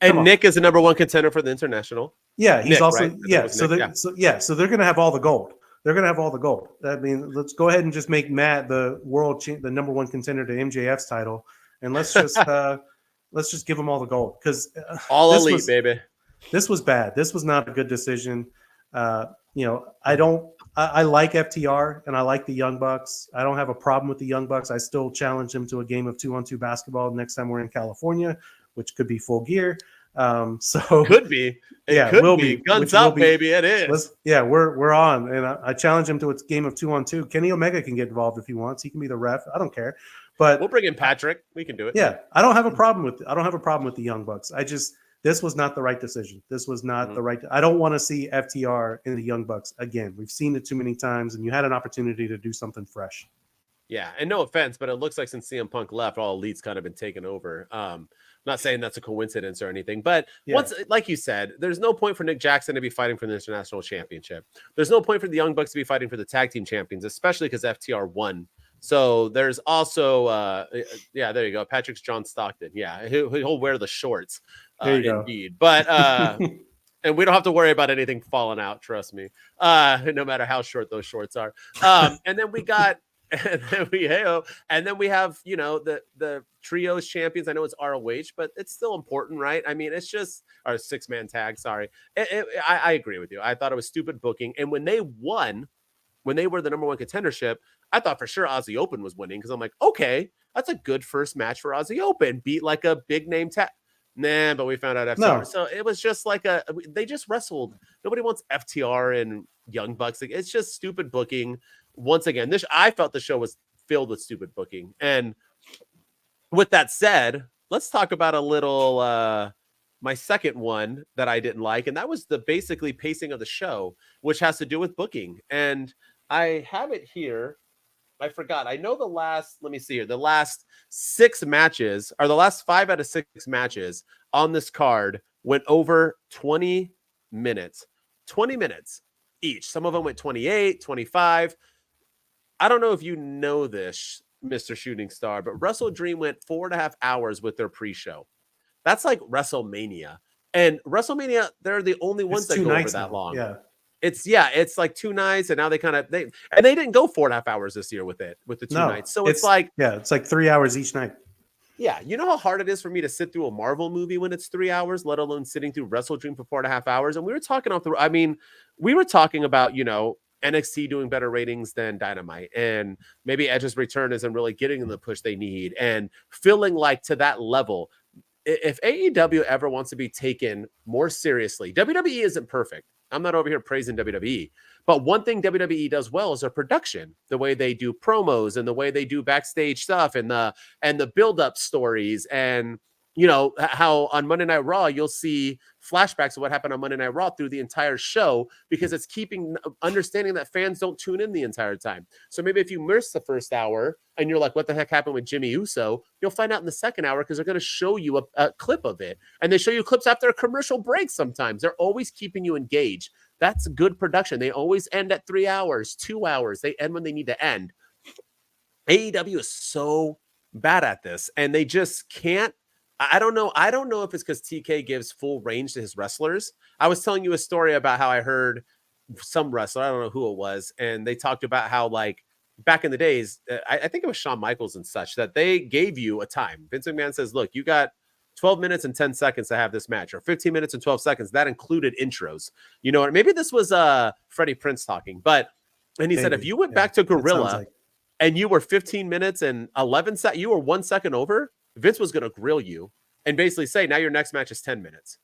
And Nick is the number 1 contender for the international. Yeah, he's Nick, also right? So they're gonna have all the gold. They're gonna have all the gold. I mean, let's go ahead and just make Matt the the number 1 contender to MJF's title, and let's just give him all the gold, because all elite, baby. This was bad. This was not a good decision. I like FTR and I like the Young Bucks. I don't have a problem with the Young Bucks. I still challenge them to a game of 2-on-2 basketball next time we're in California, which could be Full Gear. So could be. It could be. Guns up, baby. It is. We're on, and I challenge him to a game of 2-on-2. Kenny Omega can get involved if he wants. He can be the ref. I don't care. But we'll bring in Patrick. We can do it. Yeah, I don't have a problem with the Young Bucks. This was not the right decision. This was not the right. I don't want to see FTR in the Young Bucks again. We've seen it too many times, and you had an opportunity to do something fresh. Yeah, and no offense, but it looks like since CM Punk left, all Elite's kind of been taken over. Not saying that's a coincidence or anything, but once, like you said, there's no point for Nick Jackson to be fighting for the international championship. There's no point for the Young Bucks to be fighting for the tag team champions, especially because FTR won. So there's also, there you go. Patrick's John Stockton. Yeah, he'll wear the shorts. There you indeed. Go. But and we don't have to worry about anything falling out. Trust me. No matter how short those shorts are. And then we got. And then we have, the trios champions. I know it's ROH, but it's still important, right? I mean, it's just our 6-man tag. Sorry. I agree with you. I thought it was stupid booking. And when they won, when they were the number 1 contendership, I thought for sure Aussie Open was winning, because I'm like, okay, that's a good first match for Aussie Open. Beat like a big name tag. Nah, but we found out FTR. No. So it was just like they just wrestled. Nobody wants FTR and Young Bucks. It's just stupid booking. Once again, I felt the show was filled with stupid booking. And with that said, let's talk about a little my second one that I didn't like, and that was the basically pacing of the show, which has to do with booking. And I have it here. I forgot. I know the last 6 matches, or the last 5 out of 6 matches on this card went over 20 minutes. 20 minutes each. Some of them went 28, 25. I don't know if you know this, Mr. Shooting Star, but WrestleDream went 4.5 hours with their pre-show. That's like WrestleMania. And WrestleMania, they're the only ones that go over that long. Yeah. It's like 2 nights, and now they didn't go 4.5 hours this year with the 2 nights. So it's like 3 hours each night. Yeah, you know how hard it is for me to sit through a Marvel movie when it's 3 hours, let alone sitting through WrestleDream for 4.5 hours. And we were talking about, NXT doing better ratings than Dynamite, and maybe Edge's return isn't really getting them the push they need, and feeling like to that level. If AEW ever wants to be taken more seriously, WWE isn't perfect. I'm not over here praising WWE, but one thing WWE does well is their production, the way they do promos and the way they do backstage stuff and the build-up stories, and how on Monday Night Raw, you'll see flashbacks of what happened on Monday Night Raw through the entire show, because it's understanding that fans don't tune in the entire time. So maybe if you miss the first hour and you're like, what the heck happened with Jimmy Uso? You'll find out in the second hour, because they're going to show you a clip of it. And they show you clips after a commercial break sometimes. They're always keeping you engaged. That's good production. They always end at 3 hours, 2 hours. They end when they need to end. AEW is so bad at this, and they just can't. I don't know if it's because TK gives full range to his wrestlers. I was telling you a story about how I heard some wrestler, I don't know who it was, and they talked about how, like, back in the days, I think it was Shawn Michaels and such, that they gave you a time. Vince McMahon says, look, you got 12 minutes and 10 seconds to have this match, or 15 minutes and 12 seconds. That included intros. You know, maybe this was Freddie Prinze talking, and he said, if you went back to Gorilla and you were 15 minutes and 11 seconds, you were 1 second over, Vince was going to grill you and basically say, now your next match is 10 minutes.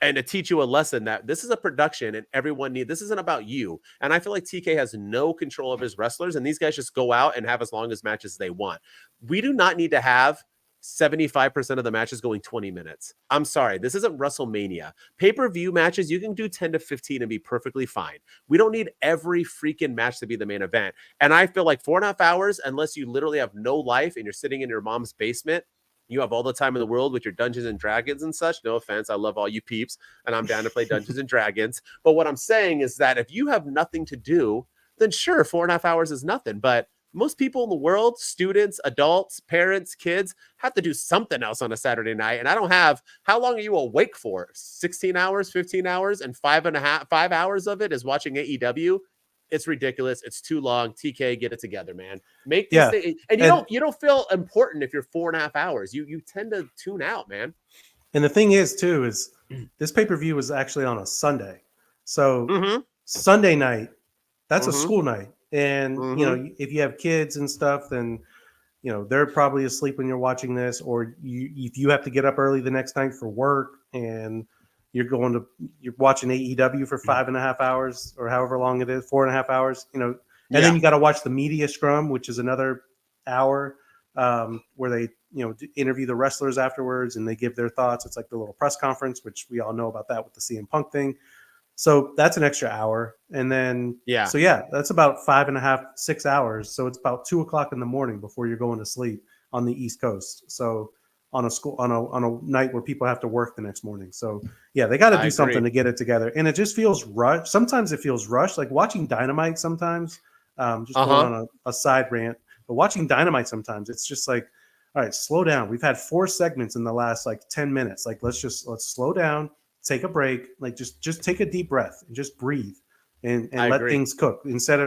And to teach you a lesson that this is a production and everyone this isn't about you. And I feel like TK has no control of his wrestlers, and these guys just go out and have as long as matches as they want. We do not need to have 75% of the matches going 20 minutes. I'm sorry. This isn't WrestleMania. Pay-per-view matches, you can do 10 to 15 and be perfectly fine. We don't need every freaking match to be the main event. And I feel like 4.5 hours, unless you literally have no life and you're sitting in your mom's basement, you have all the time in the world with your Dungeons and Dragons and such. No offense. I love all you peeps, and I'm down to play Dungeons and Dragons. But what I'm saying is that if you have nothing to do, then sure, 4.5 hours is nothing. But most people in the world, students, adults, parents, kids, have to do something else on a Saturday night. And I don't have, how long are you awake for? 16 hours, 15 hours, and 5 hours of it is watching AEW. It's ridiculous. It's too long. TK, get it together, man. Make this thing, and you don't feel important if you're 4.5 hours. You tend to tune out, man. And the thing is, too, is this pay-per-view was actually on a Sunday. So Sunday night, that's a school night. And, you know, if you have kids and stuff, then, you know, they're probably asleep when you're watching this, or if you have to get up early the next night for work and you're watching AEW for 5.5 hours or however long it is, 4.5 hours, you know, and then you got to watch the media scrum, which is another hour where they, you know, interview the wrestlers afterwards and they give their thoughts. It's like the little press conference, which we all know about that with the CM Punk thing. So that's an extra hour. And then, that's about 5.5, 6 hours. So it's about 2:00 in the morning before you're going to sleep on the East Coast. So on a night where people have to work the next morning. So yeah, they got to do something to get it together. And it just feels rushed. Sometimes it feels rushed, like watching Dynamite sometimes, just going on a side rant, but watching Dynamite sometimes it's just like, all right, slow down. We've had 4 segments in the last 10 minutes. Like, let's slow down, take a break, like just take a deep breath and just breathe and let things cook. Instead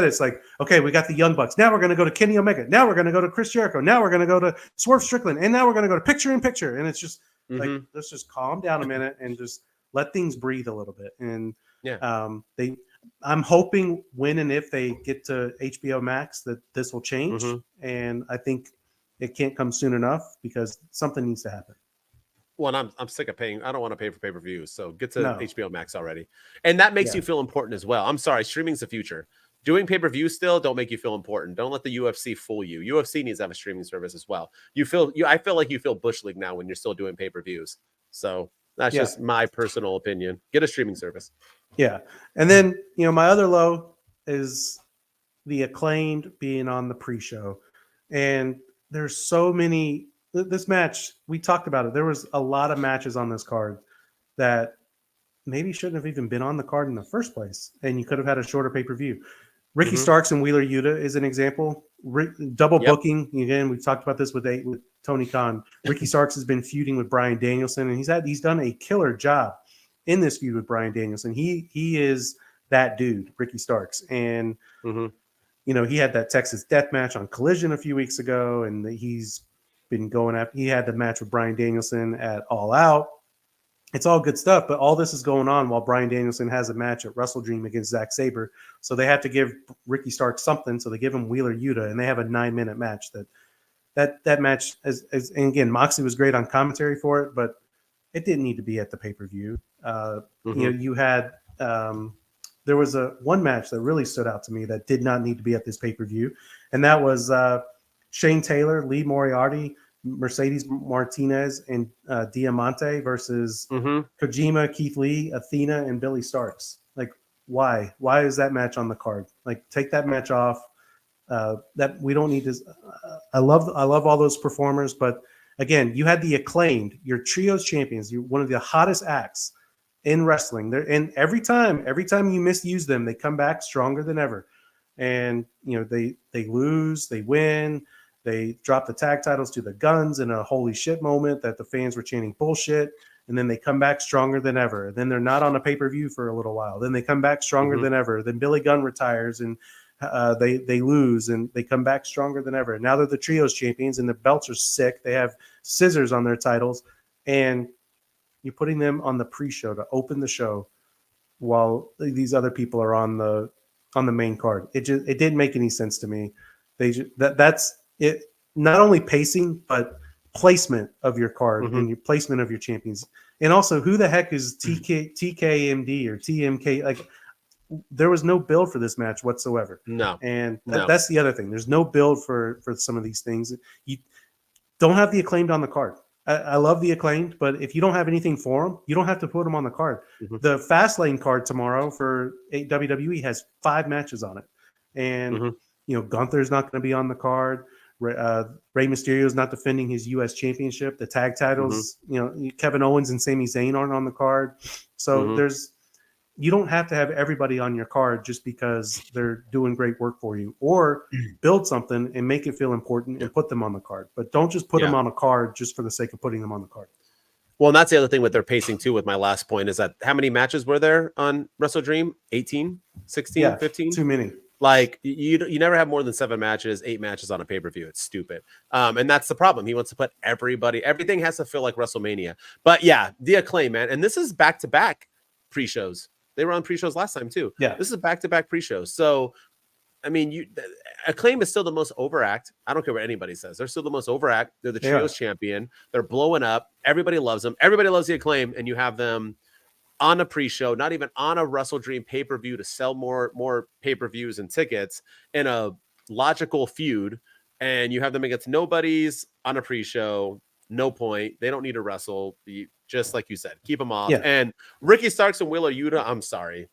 it's like, okay, we got the Young Bucks. Now we're going to go to Kenny Omega. Now we're going to go to Chris Jericho. Now we're going to go to Swerve Strickland. And now we're going to go to picture in picture. And it's just like, let's just calm down a minute and just let things breathe a little bit. And I'm hoping when and if they get to HBO Max that this will change. And I think it can't come soon enough because something needs to happen. Well, I'm sick of paying. I don't want to pay for pay-per-views. So get to HBO Max already. And that makes you feel important as well. I'm sorry. Streaming's the future. Doing pay-per-view still don't make you feel important. Don't let the UFC fool you. UFC needs to have a streaming service as well. I feel like you feel Bush League now when you're still doing pay-per-views. So that's just my personal opinion. Get a streaming service. Yeah. And then, you know, my other low is the Acclaimed being on the pre-show. And there's so many. This match, we talked about it. There was a lot of matches on this card that maybe shouldn't have even been on the card in the first place, and you could have had a shorter pay-per-view. Ricky Starks and Wheeler Yuta is an example. Double booking. Again, we've talked about this with Tony Khan. Ricky Starks has been feuding with Bryan Danielson, and he's done a killer job in this feud with Bryan Danielson. He is that dude, Ricky Starks. And, you know, he had that Texas death match on Collision a few weeks ago, and he's been going after. He had the match with Bryan Danielson at All Out. It's all good stuff, but all this is going on while Bryan Danielson has a match at WrestleDream against Zack Sabre. So they have to give Ricky Starks something. So they give him Wheeler Yuta, and they have a 9-minute match. That match is and again, Moxley was great on commentary for it, but it didn't need to be at the pay-per-view. You know, you had there was one match that really stood out to me that did not need to be at this pay-per-view, and that was Shane Taylor, Lee Moriarty, Mercedes Martinez, and Diamante versus Kojima, Keith Lee, Athena, and Billy Starks. Like, why? Why is that match on the card? Like, take that match off. That we don't need to. I love all those performers, but again, you had the Acclaimed, your trios champions. You're one of the hottest acts in wrestling. And every time you misuse them, they come back stronger than ever. And you know they lose, they win. They dropped the tag titles to the Guns in a holy shit moment that the fans were chanting bullshit. And then they come back stronger than ever. Then they're not on a pay-per-view for a little while. Then they come back stronger than ever. Then Billy Gunn retires and they lose and they come back stronger than ever. Now they're the trios champions and the belts are sick. They have scissors on their titles, and you're putting them on the pre-show to open the show while these other people are on the main card. It didn't make any sense to me. That's it. Not only pacing, but placement of your card and your placement of your champions. And also, who the heck is TKMD or TMK? Like, there was no build for this match whatsoever. No. And that's the other thing. There's no build for some of these things. You don't have the Acclaimed on the card. I love the Acclaimed, but if you don't have anything for them, you don't have to put them on the card. The Fastlane card tomorrow for WWE has 5 matches on it. And, Gunther's not going to be on the card. Rey Mysterio is not defending his U.S. championship. The tag titles, Kevin Owens and Sami Zayn aren't on the card. So you don't have to have everybody on your card just because they're doing great work for you, or build something and make it feel important and put them on the card. But don't just put them on a card just for the sake of putting them on the card. Well, and that's the other thing with their pacing too, with my last point, is that how many matches were there on WrestleDream? 18, 16, 15? Too many. Like, you never have more than 7 matches, 8 matches on a pay-per-view. It's stupid. And that's the problem. He wants to put everything has to feel like WrestleMania. But yeah, the Acclaim, man. And this is back-to-back pre-shows. They were on pre-shows last time too. Yeah. This is back-to-back pre-shows. So, I mean, Acclaim is still the most overact. I don't care what anybody says. They're still the most overact. They're the trios champion. They're blowing up. Everybody loves them. Everybody loves the Acclaim. And you have them on a pre-show, not even on a WrestleDream pay-per-view to sell more pay-per-views and tickets in a logical feud. And you have them against nobodies on a pre-show. No point. They don't need to wrestle. Just like you said, keep them off. Yeah. And Ricky Starks and Wheeler Yuta, I'm sorry.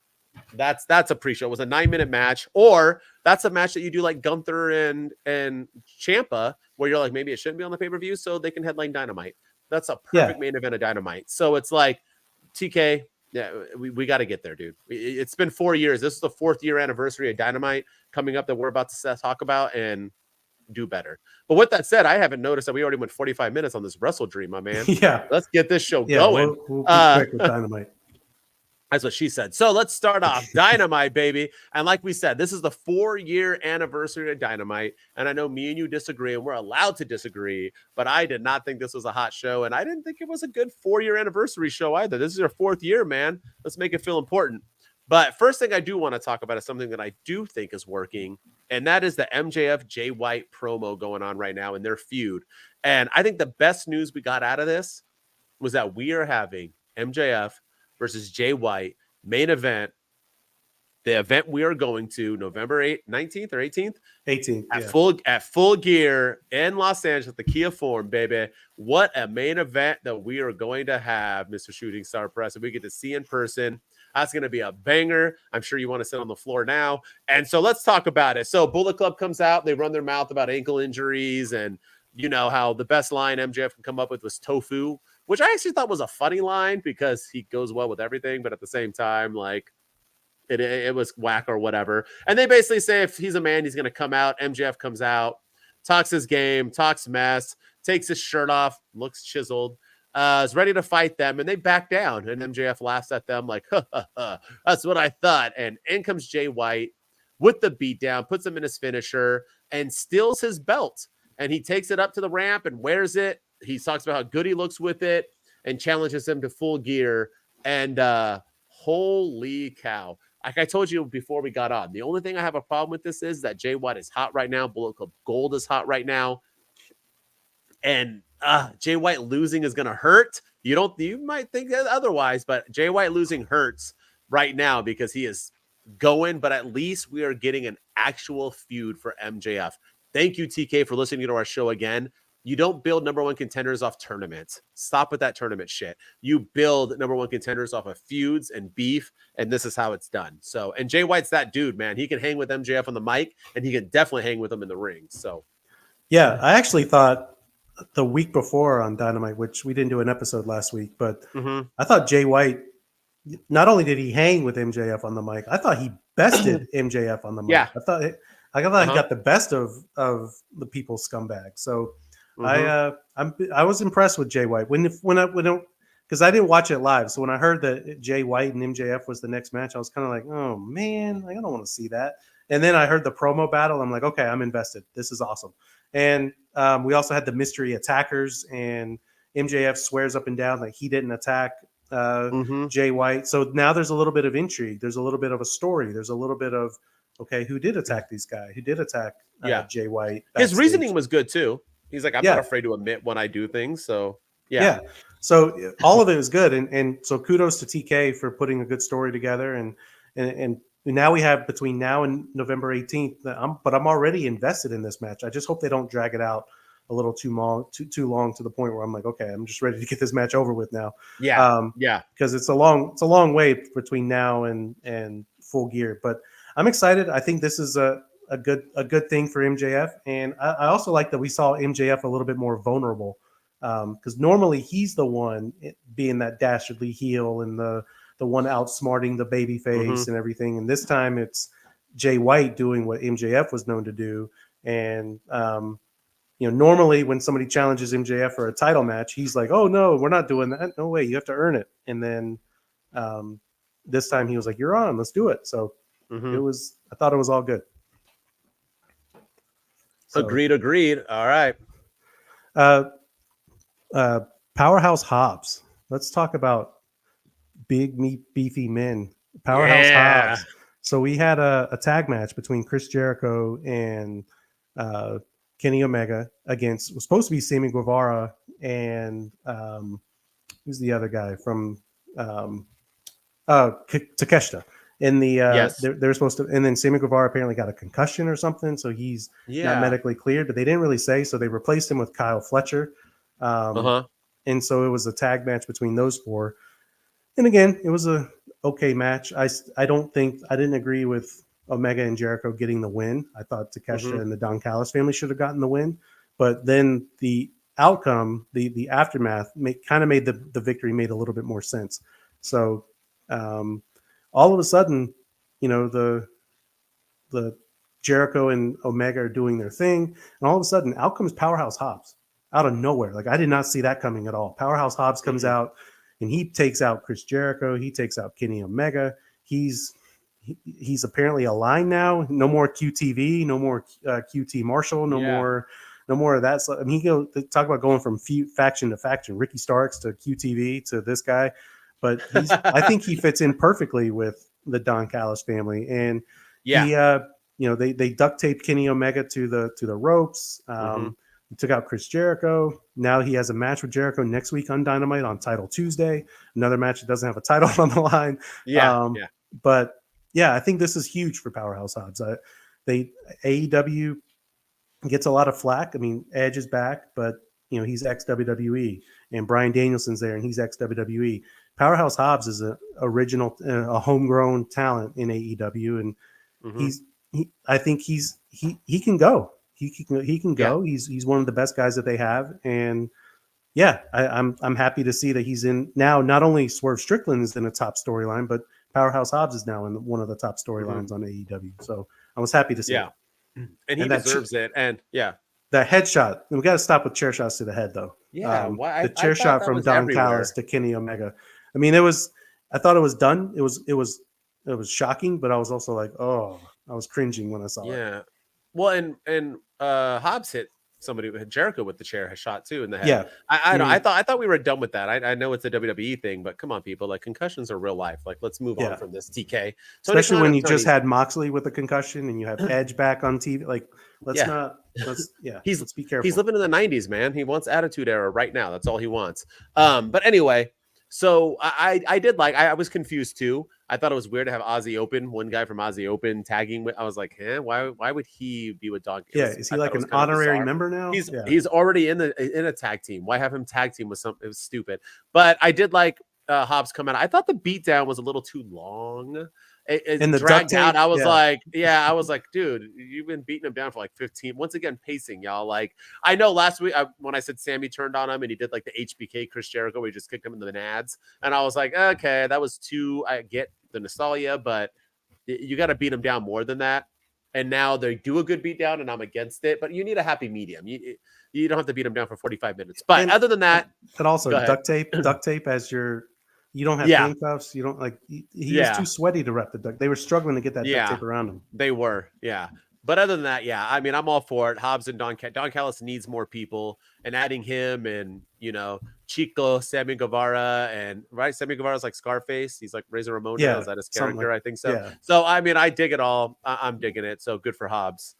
That's a pre-show. It was a 9-minute match, or that's a match that you do like Gunther and Ciampa, where you're like, maybe it shouldn't be on the pay-per-view so they can headline Dynamite. That's a perfect main event of Dynamite. So it's like, TK, yeah, we got to get there, dude. It's been 4 years. This is the 4th year anniversary of Dynamite coming up that we're about to talk about, and do better. But with that said, I haven't noticed that we already went 45 minutes on this WrestleDream, my man. Let's get this show going. We'll be quick with Dynamite. That's what she said. So let's start off Dynamite, baby. And like we said, this is the 4-year anniversary of Dynamite. And I know me and you disagree, and we're allowed to disagree, but I did not think this was a hot show. And I didn't think it was a good 4-year anniversary show either. This is your 4th year, man. Let's make it feel important. But first thing I do want to talk about is something that I do think is working. And that is the MJF Jay White promo going on right now in their feud. And I think the best news we got out of this was that we are having MJF versus Jay White main event. The event we are going to November 19th or 18th? 18th. At full gear in Los Angeles, the Kia Forum, baby. What a main event that we are going to have, Mr. Shooting Star Press. And we get to see in person. That's going to be a banger. I'm sure you want to sit on the floor now. And so let's talk about it. So Bullet Club comes out. They run their mouth about ankle injuries and, you know, how the best line MJF can come up with was tofu, which I actually thought was a funny line because he goes well with everything. But at the same time, like, it was whack or whatever. And they basically say if he's a man, he's going to come out. MJF comes out, talks his game, talks mess, takes his shirt off, looks chiseled. Is ready to fight them, and they back down. And MJF laughs at them like, that's what I thought. And in comes Jay White with the beatdown, puts him in his finisher, and steals his belt. And he takes it up to the ramp and wears it. He talks about how good he looks with it and challenges him to full gear. And holy cow. Like I told you before we got on, the only thing I have a problem with this is that Jay White is hot right now. Bullet Club Gold is hot right now. And Jay White losing is going to hurt. You might think otherwise, but Jay White losing hurts right now because he is going, but at least we are getting an actual feud for MJF. Thank you, TK, for listening to our show again. You don't build number one contenders off tournaments. Stop with that tournament shit. You build number one contenders off of feuds and beef, and this is how it's done. So, and Jay White's that dude, man. He can hang with MJF on the mic, and he can definitely hang with him in the ring. So, yeah, I actually thought the week before on Dynamite, which we didn't do an episode last week, but I thought Jay White, not only did he hang with MJF on the mic, I thought he bested MJF on the mic. Yeah. I thought he got the best of the people's scumbag. So I was impressed with Jay White when because I didn't watch it live. So when I heard that Jay White and MJF was the next match, I was kind of like, oh man, I don't want to see that. And then I heard the promo battle. I'm like, okay, I'm invested. This is awesome. And we also had the mystery attackers, and MJF swears up and down that he didn't attack Jay White. So now there's a little bit of intrigue. There's a little bit of a story. There's a little bit of, okay, who did attack these guys? Who did attack Jay White? His reasoning was good too. He's like, I'm not afraid to admit when I do things. So yeah. So all of it was good. And so kudos to TK for putting a good story together. And now we have between now and November 18th, but I'm already invested in this match. I just hope they don't drag it out a little too long to the point where I'm like, okay, I'm just ready to get this match over with now. Because it's a long way between now and Full Gear. But I'm excited. I think this is a good thing for MJF, and I also like that we saw MJF a little bit more vulnerable, because normally he's the one being that dastardly heel and the one outsmarting the babyface and everything. And this time it's Jay White doing what MJF was known to do. And normally when somebody challenges MJF for a title match, he's like, "Oh no, we're not doing that. No way, you have to earn it." And then this time he was like, "You're on, let's do it." So I thought it was all good. So, agreed. All right. Powerhouse Hobbs. Let's talk about big meat beefy men. Powerhouse Hobbs. So we had a tag match between Chris Jericho and Kenny Omega against, was supposed to be Sammy Guevara and who's the other guy from Takeshita. In the they're supposed to, and then Sammy Guevara apparently got a concussion or something, so he's not medically cleared, but they didn't really say, so they replaced him with Kyle Fletcher. And so it was a tag match between those four. And again, it was a okay match. I didn't agree with Omega and Jericho getting the win. I thought Takeshita and the Don Callis family should have gotten the win, but then the outcome, the aftermath, made the victory made a little bit more sense. So all of a sudden, the Jericho and Omega are doing their thing, and all of a sudden, out comes Powerhouse Hobbs out of nowhere. Like, I did not see that coming at all. Powerhouse Hobbs comes out, and he takes out Chris Jericho. He takes out Kenny Omega. He's apparently aligned now. No more QTV. No more QT Marshall. No more of that. So, I mean, they talk about going from faction to faction. Ricky Starks to QTV to this guy. But I think he fits in perfectly with the Don Callis family, and they duct taped Kenny Omega to the ropes. He took out Chris Jericho. Now he has a match with Jericho next week on Dynamite on Title Tuesday. Another match that doesn't have a title on the line. But I think this is huge for Powerhouse Hobbs. AEW gets a lot of flack. I mean, Edge is back, but he's ex-WWE, and Bryan Danielson's there, and he's ex-WWE. Powerhouse Hobbs is a homegrown talent in AEW, and I think he can go. He can go. He's one of the best guys that they have, and I'm happy to see that he's in now. Not only Swerve Strickland is in a top storyline, but Powerhouse Hobbs is now in one of the top storylines on AEW. So I was happy to see it. And he deserves it. And that headshot. We got to stop with chair shots to the head, though. The chair shot from Don Callis to Kenny Omega. I mean, I thought it was done. It was shocking, but I was also like, oh, I was cringing when I saw it. Yeah. Well, and Hobbs hit somebody with Jericho with the chair shot too in the head. Yeah. I thought we were done with that. I know it's a WWE thing, but come on, people, like, concussions are real life. Like, let's move on from this. TK. Especially when you just had Moxley with a concussion and you have Edge back on TV. Like, let's be careful. He's living in the 90s, man. He wants Attitude Era right now. That's all he wants. But anyway, so I did I was confused too. I thought it was weird to have Aussie Open, one guy from Aussie Open tagging with. I was like, why would he be with Dog? Is he like an honorary member now? He's already in a tag team. Why have him tag team with something? It was stupid. But I did like Hobbs come out. I thought the beatdown was a little too long. It dragged out. I was like, dude, you've been beating him down for like 15. Once again, pacing, y'all. Like, I know last week when I said Sammy turned on him and he did like the HBK Chris Jericho, where he just kicked him in the nads, and I was like, okay, that was too. I get the nostalgia, but you got to beat him down more than that. And now they do a good beat down, and I'm against it. But you need a happy medium. You don't have to beat him down for 45 minutes. But other than that, and also duct tape as your You don't have handcuffs. You don't like. He was too sweaty to wrap the duct. They were struggling to get that duct tape around him. They were, But other than that, I mean, I'm all for it. Hobbs and Don Callis needs more people, and adding him and Chico, Sammy Guevara, and Sammy Guevara's like Scarface. He's like Razor Ramon. Yeah, is that his character? I think so. Yeah. So I mean, I dig it all. I'm digging it. So good for Hobbs.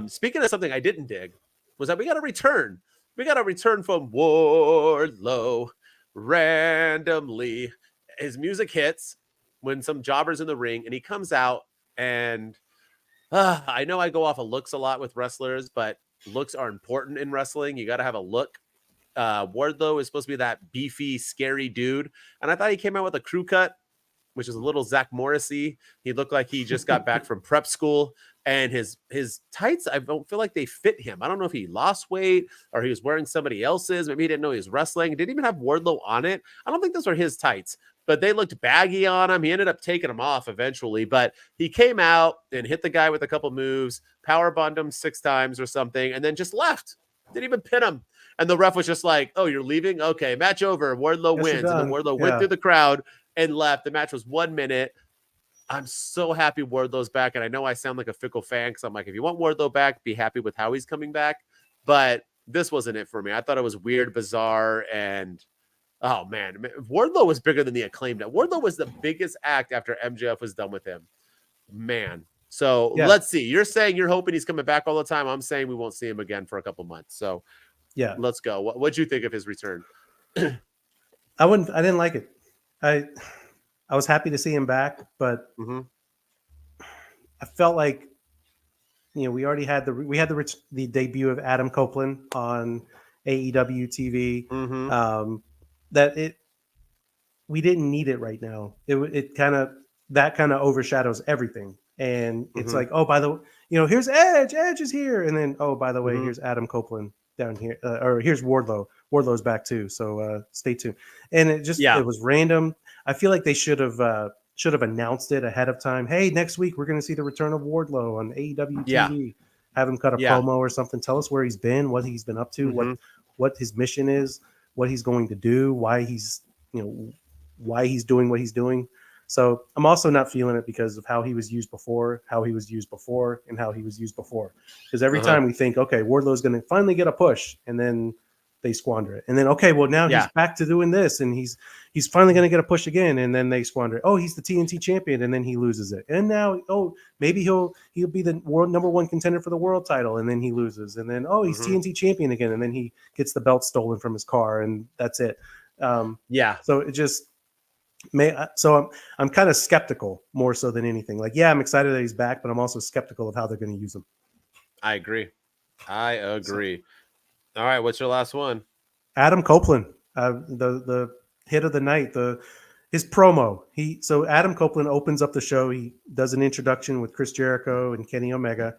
Speaking of something I didn't dig, was that we got a return. We got a return from Wardlow randomly. His music hits when some jobber's in the ring, and he comes out and. I know I go off of looks a lot with wrestlers, but looks are important in wrestling. You got to have a look. Wardlow is supposed to be that beefy, scary dude. And I thought he came out with a crew cut, which is a little Zach Morrissey. He looked like he just got back from prep school. And his tights, I don't feel like they fit him. I don't know if he lost weight or he was wearing somebody else's. Maybe he didn't know he was wrestling. He didn't even have Wardlow on it. I don't think those were his tights. But they looked baggy on him. He ended up taking them off eventually. But he came out and hit the guy with a couple moves, power bombed him 6 times or something, and then just left. Didn't even pin him. And the ref was just like, oh, you're leaving? Okay, match over. Wardlow wins. And then Wardlow went through the crowd and left. The match was 1 minute. I'm so happy Wardlow's back. And I know I sound like a fickle fan because I'm like, if you want Wardlow back, be happy with how he's coming back. But this wasn't it for me. I thought it was weird, bizarre, and... oh, man. Wardlow was bigger than the Acclaimed. Wardlow was the biggest act after MJF was done with him. Man. So let's see. You're saying you're hoping he's coming back all the time. I'm saying we won't see him again for a couple months. So let's go. What'd you think of his return? I didn't like it. I was happy to see him back, but I felt like, we already had the debut of Adam Copeland on AEW TV. We didn't need it right now. It kind of overshadows everything. And it's like, oh, by the way, here's Edge. Edge is here. And then, oh, by the way, here's Adam Copeland down here. Or here's Wardlow. Wardlow's back too. So stay tuned. And it just, it was random. I feel like they should have announced it ahead of time. Hey, next week, we're going to see the return of Wardlow on AEW TV. Have him cut a promo or something. Tell us where he's been, what he's been up to, what his mission is, what he's going to do, why he's doing what he's doing. So I'm also not feeling it because of how he was used before, and how he was used before. Because every time we think, okay, Wardlow's going to finally get a push, and then they squander it. And then, okay, well, now he's back to doing this, and he's finally going to get a push again, and then they squander it. Oh, he's the TNT champion, and then he loses it. And now, oh, maybe he'll be the world #1 contender for the world title, and then he loses. And then, oh, he's TNT champion again, and then he gets the belt stolen from his car, and that's it. So it just so I'm kind of skeptical more so than anything. Like, I'm excited that he's back, but I'm also skeptical of how they're going to use him. I agree. All right, what's your last one? Adam Copeland, the hit of the night, his promo. So Adam Copeland opens up the show. He does an introduction with Chris Jericho and Kenny Omega,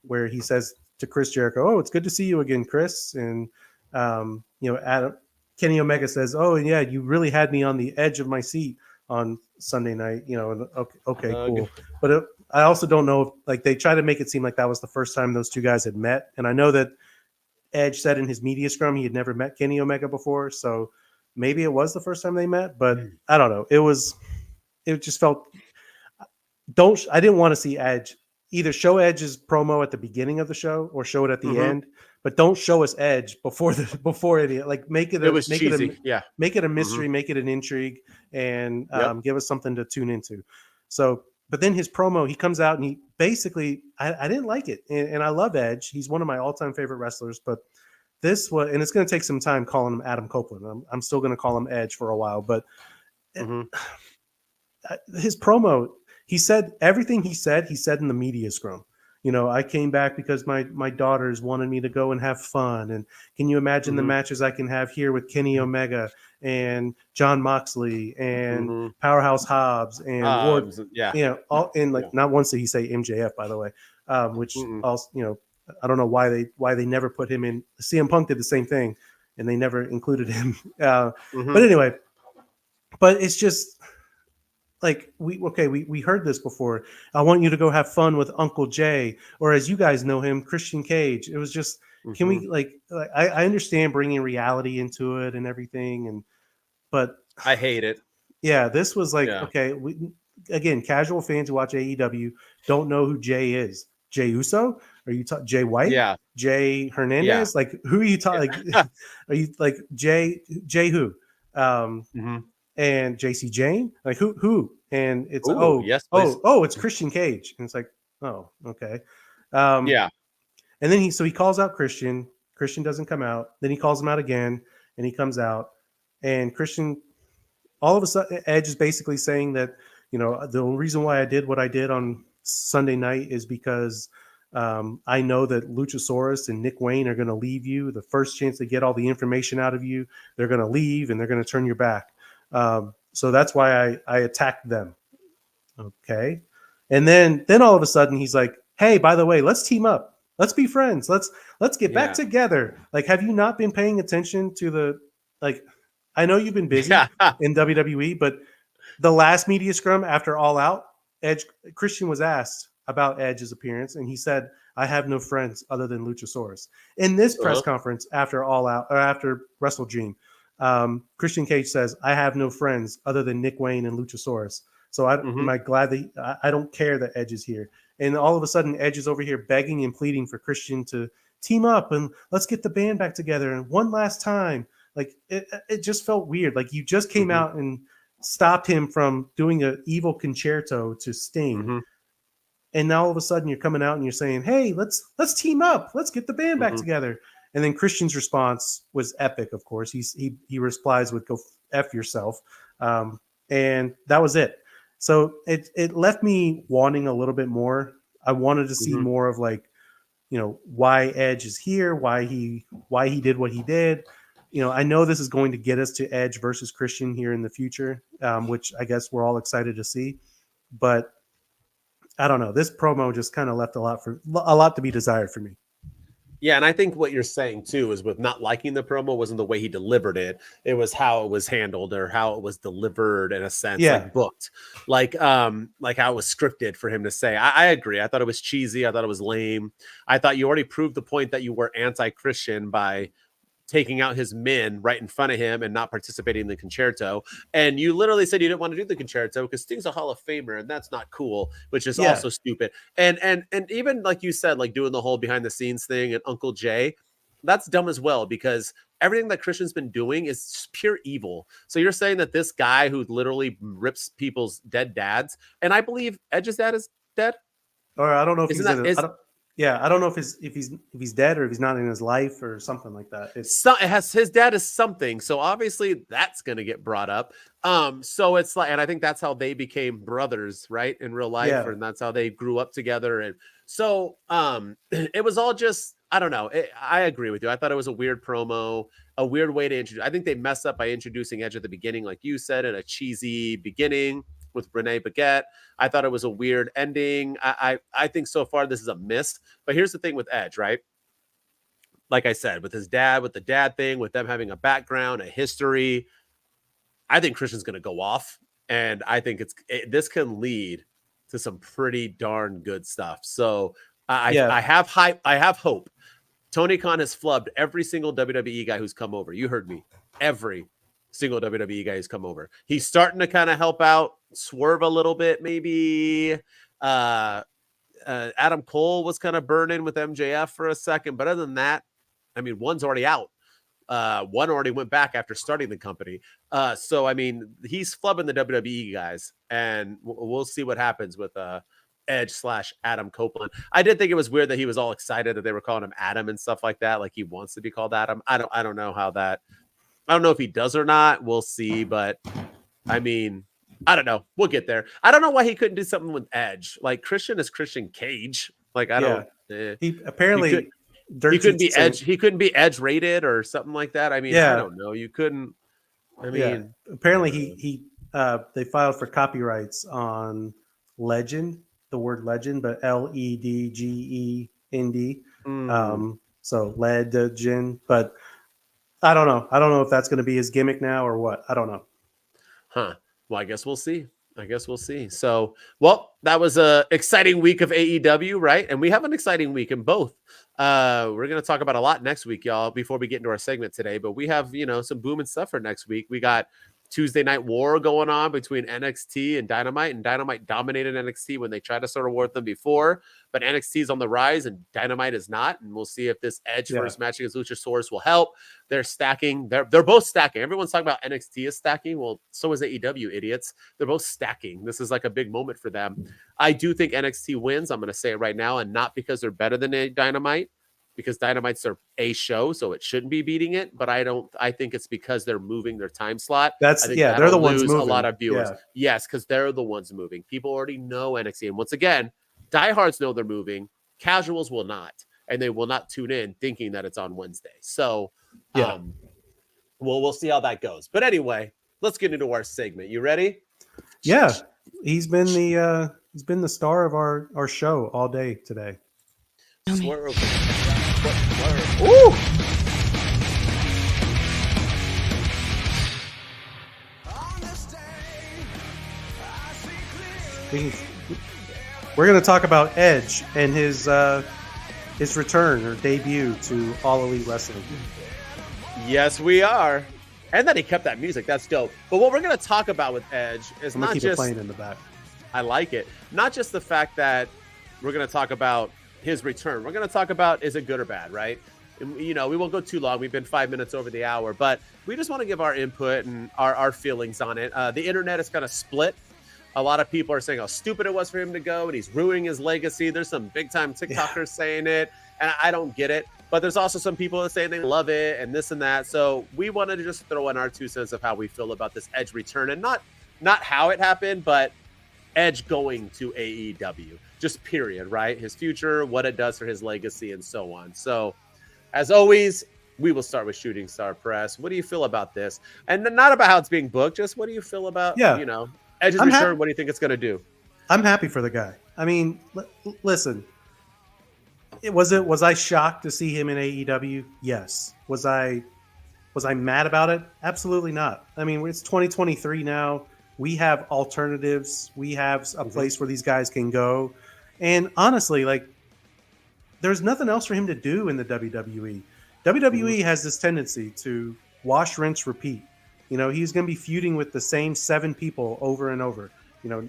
where he says to Chris Jericho, "Oh, it's good to see you again, Chris." And Kenny Omega says, "Oh, yeah, you really had me on the edge of my seat on Sunday night." Okay, cool. But I also don't know if they try to make it seem like that was the first time those two guys had met, and I know that Edge said in his media scrum he had never met Kenny Omega before, so maybe it was the first time they met, but I don't know. It just felt I didn't want to see Edge either show Edge's promo at the beginning of the show or show it at the end, but don't show us Edge before it. Make it make it a mystery, make it an intrigue, and give us something to tune into. So. But then his promo, he comes out and he basically, I didn't like it. And I love Edge. He's one of my all-time favorite wrestlers. But this was, and it's going to take some time calling him Adam Copeland. I'm still going to call him Edge for a while. But his promo, he said everything he said in the media scrum. I came back because my daughters wanted me to go and have fun. And can you imagine the matches I can have here with Kenny Omega and John Moxley and Powerhouse Hobbs and Ward, not once did he say MJF, by the way, which also, I don't know why they never put him in. CM Punk did the same thing and they never included him. But anyway, but it's just like, we heard this before. I want you to go have fun with Uncle Jay, or as you guys know him, Christian Cage. It was just, can we I understand bringing reality into it and everything, but I hate it. Yeah, this was like, Yeah. okay, again, casual fans who watch AEW don't know who Jay is. Jay Uso? Are you talking Jay White? Yeah. Jay Yeah. Hernandez? Like, who are you talking? Like, are you like Jay who? Mhm. And JC Jane? Like who? And it's Ooh, yes, please. it's Christian Cage. And it's like, oh, okay. Yeah. And then he calls out Christian. Christian doesn't come out. Then he calls him out again, and he comes out. And Christian, all of a sudden, Edge is basically saying that, the reason why I did what I did on Sunday night is because I know that Luchasaurus and Nick Wayne are going to leave you. The first chance they get all the information out of you, they're going to leave and they're going to turn your back. So that's why I attacked them. Okay. And then all of a sudden he's like, hey, by the way, let's team up. Let's be friends. Let's get back together. Like, have you not been paying attention to I know you've been busy in WWE, but the last media scrum after All Out, Christian was asked about Edge's appearance, and he said, I have no friends other than Luchasaurus. In this press conference after All Out, or after WrestleDream, Christian Cage says, I have no friends other than Nick Wayne and Luchasaurus. So am I glad that I don't care that Edge is here. And all of a sudden, Edge is over here begging and pleading for Christian to team up and let's get the band back together. And one last time, like it just felt weird. Like you just came out and stopped him from doing an evil concerto to Sting. And now all of a sudden you're coming out and you're saying, hey, let's team up. Let's get the band back together. And then Christian's response was epic, of course. He replies with, go F yourself. And that was it. So it left me wanting a little bit more. I wanted to see more of why Edge is here, why he did what he did. I know this is going to get us to Edge versus Christian here in the future, which I guess we're all excited to see. But I don't know. This promo just kind of left a lot to be desired for me. Yeah, and I think what you're saying too is with not liking the promo wasn't the way he delivered it. It was how it was handled or how it was delivered in a sense, like booked, like how it was scripted for him to say. I agree. I thought it was cheesy. I thought it was lame. I thought you already proved the point that you were anti-Christian by taking out his men right in front of him and not participating in the concerto. And you literally said you didn't want to do the concerto because Sting's a Hall of Famer and that's not cool, which is also stupid. And even like you said, like doing the whole behind the scenes thing and Uncle Jay, that's dumb as well because everything that Christian's been doing is pure evil. So you're saying that this guy who literally rips people's dead dads, and I believe Edge's dad is dead. Or I don't know if I don't know if he's dead or if he's not in his life or something like that. His dad is something, so obviously that's gonna get brought up. So it's like, and I think that's how they became brothers, right, in real life, and that's how they grew up together. And so, it was all just, I don't know. I agree with you. I thought it was a weird promo, a weird way to introduce. I think they messed up by introducing Edge at the beginning, like you said, in a cheesy beginning with Renee Baguette. I thought it was a weird ending. I think so far this is a miss. But here's the thing with Edge, right? Like I said, with his dad, with the dad thing, with them having a background, a history, I think Christian's going to go off. And I think this can lead to some pretty darn good stuff. So I have hype. I have hope. Tony Khan has flubbed every single WWE guy who's come over. You heard me. Every single WWE guy who's come over. He's starting to kind of help out Swerve a little bit, maybe. Adam Cole was kind of burning with MJF for a second, but other than that, I mean, one's already out. One already went back after starting the company. So I mean, he's flubbing the WWE guys, and we'll see what happens with Edge / Adam Copeland. I did think it was weird that he was all excited that they were calling him Adam and stuff like that, like he wants to be called Adam. I don't know how that. I don't know if he does or not. We'll see. But I mean, I don't know. We'll get there. I don't know why he couldn't do something with Edge. Like Christian is Christian Cage. Like I don't. He apparently he couldn't be Edge. He couldn't be Edge rated or something like that. I mean, I don't know. You couldn't. I mean, apparently he they filed for copyrights on Legend, the word Legend, but LEDGEND. So Legend, but. I don't know. I don't know if that's going to be his gimmick now or what. I don't know. Well, I guess we'll see. So, well, that was a exciting week of AEW, right? And we have an exciting week in both. We're going to talk about a lot next week, y'all, before we get into our segment today. But we have, some booming stuff for next week. We got Tuesday night war going on between NXT and Dynamite dominated NXT when they tried to sort of war with them before, but NXT is on the rise and Dynamite is not, and we'll see if this Edge first match against Luchasaurus will help. They're stacking. They're both stacking. Everyone's talking about NXT is stacking. Well, so is AEW, idiots. They're both stacking. This is like a big moment for them. I do think NXT wins. I'm going to say it right now, and not because they're better than Dynamite, because Dynamite's their A show, so it shouldn't be beating it. But I think it's because they're moving their time slot. They're the ones moving. A lot of viewers. Yes, because they're the ones moving. People already know NXT. And once again, diehards know they're moving. Casuals will not. And they will not tune in thinking that it's on Wednesday. So we'll see how that goes. But anyway, let's get into our segment. You ready? Yeah. He's been the star of our show all day today. Swerve. Ooh! We're going to talk about Edge and his return or debut to All Elite Wrestling. Yes, we are. And then he kept that music. That's dope. But what we're going to talk about with Edge is not keep just... it playing in the back. I like it. Not just the fact that we're going to talk about his return. We're going to talk about, is it good or bad, right? You know, we won't go too long. We've been 5 minutes over the hour, but we just want to give our input and our feelings on it. The internet is kind of split. A lot of people are saying how stupid it was for him to go and he's ruining his legacy. There's some big time TikTokers saying it, and I don't get it. But there's also some people that say they love it and this and that. So we wanted to just throw in our 2 cents of how we feel about this Edge return, and not how it happened, but Edge going to AEW. Just period, right? His future, what it does for his legacy, and so on. So, as always, we will start with Shooting Star Press. What do you feel about this? And not about how it's being booked, just what do you feel about, Edge's return? What do you think it's going to do? I'm happy for the guy. I mean, listen, was I shocked to see him in AEW? Yes. Was I mad about it? Absolutely not. I mean, it's 2023 now. We have alternatives. We have a place where these guys can go. And honestly, like, there's nothing else for him to do in the WWE. WWE has this tendency to wash, rinse, repeat. You know, he's going to be feuding with the same 7 people over and over. You know,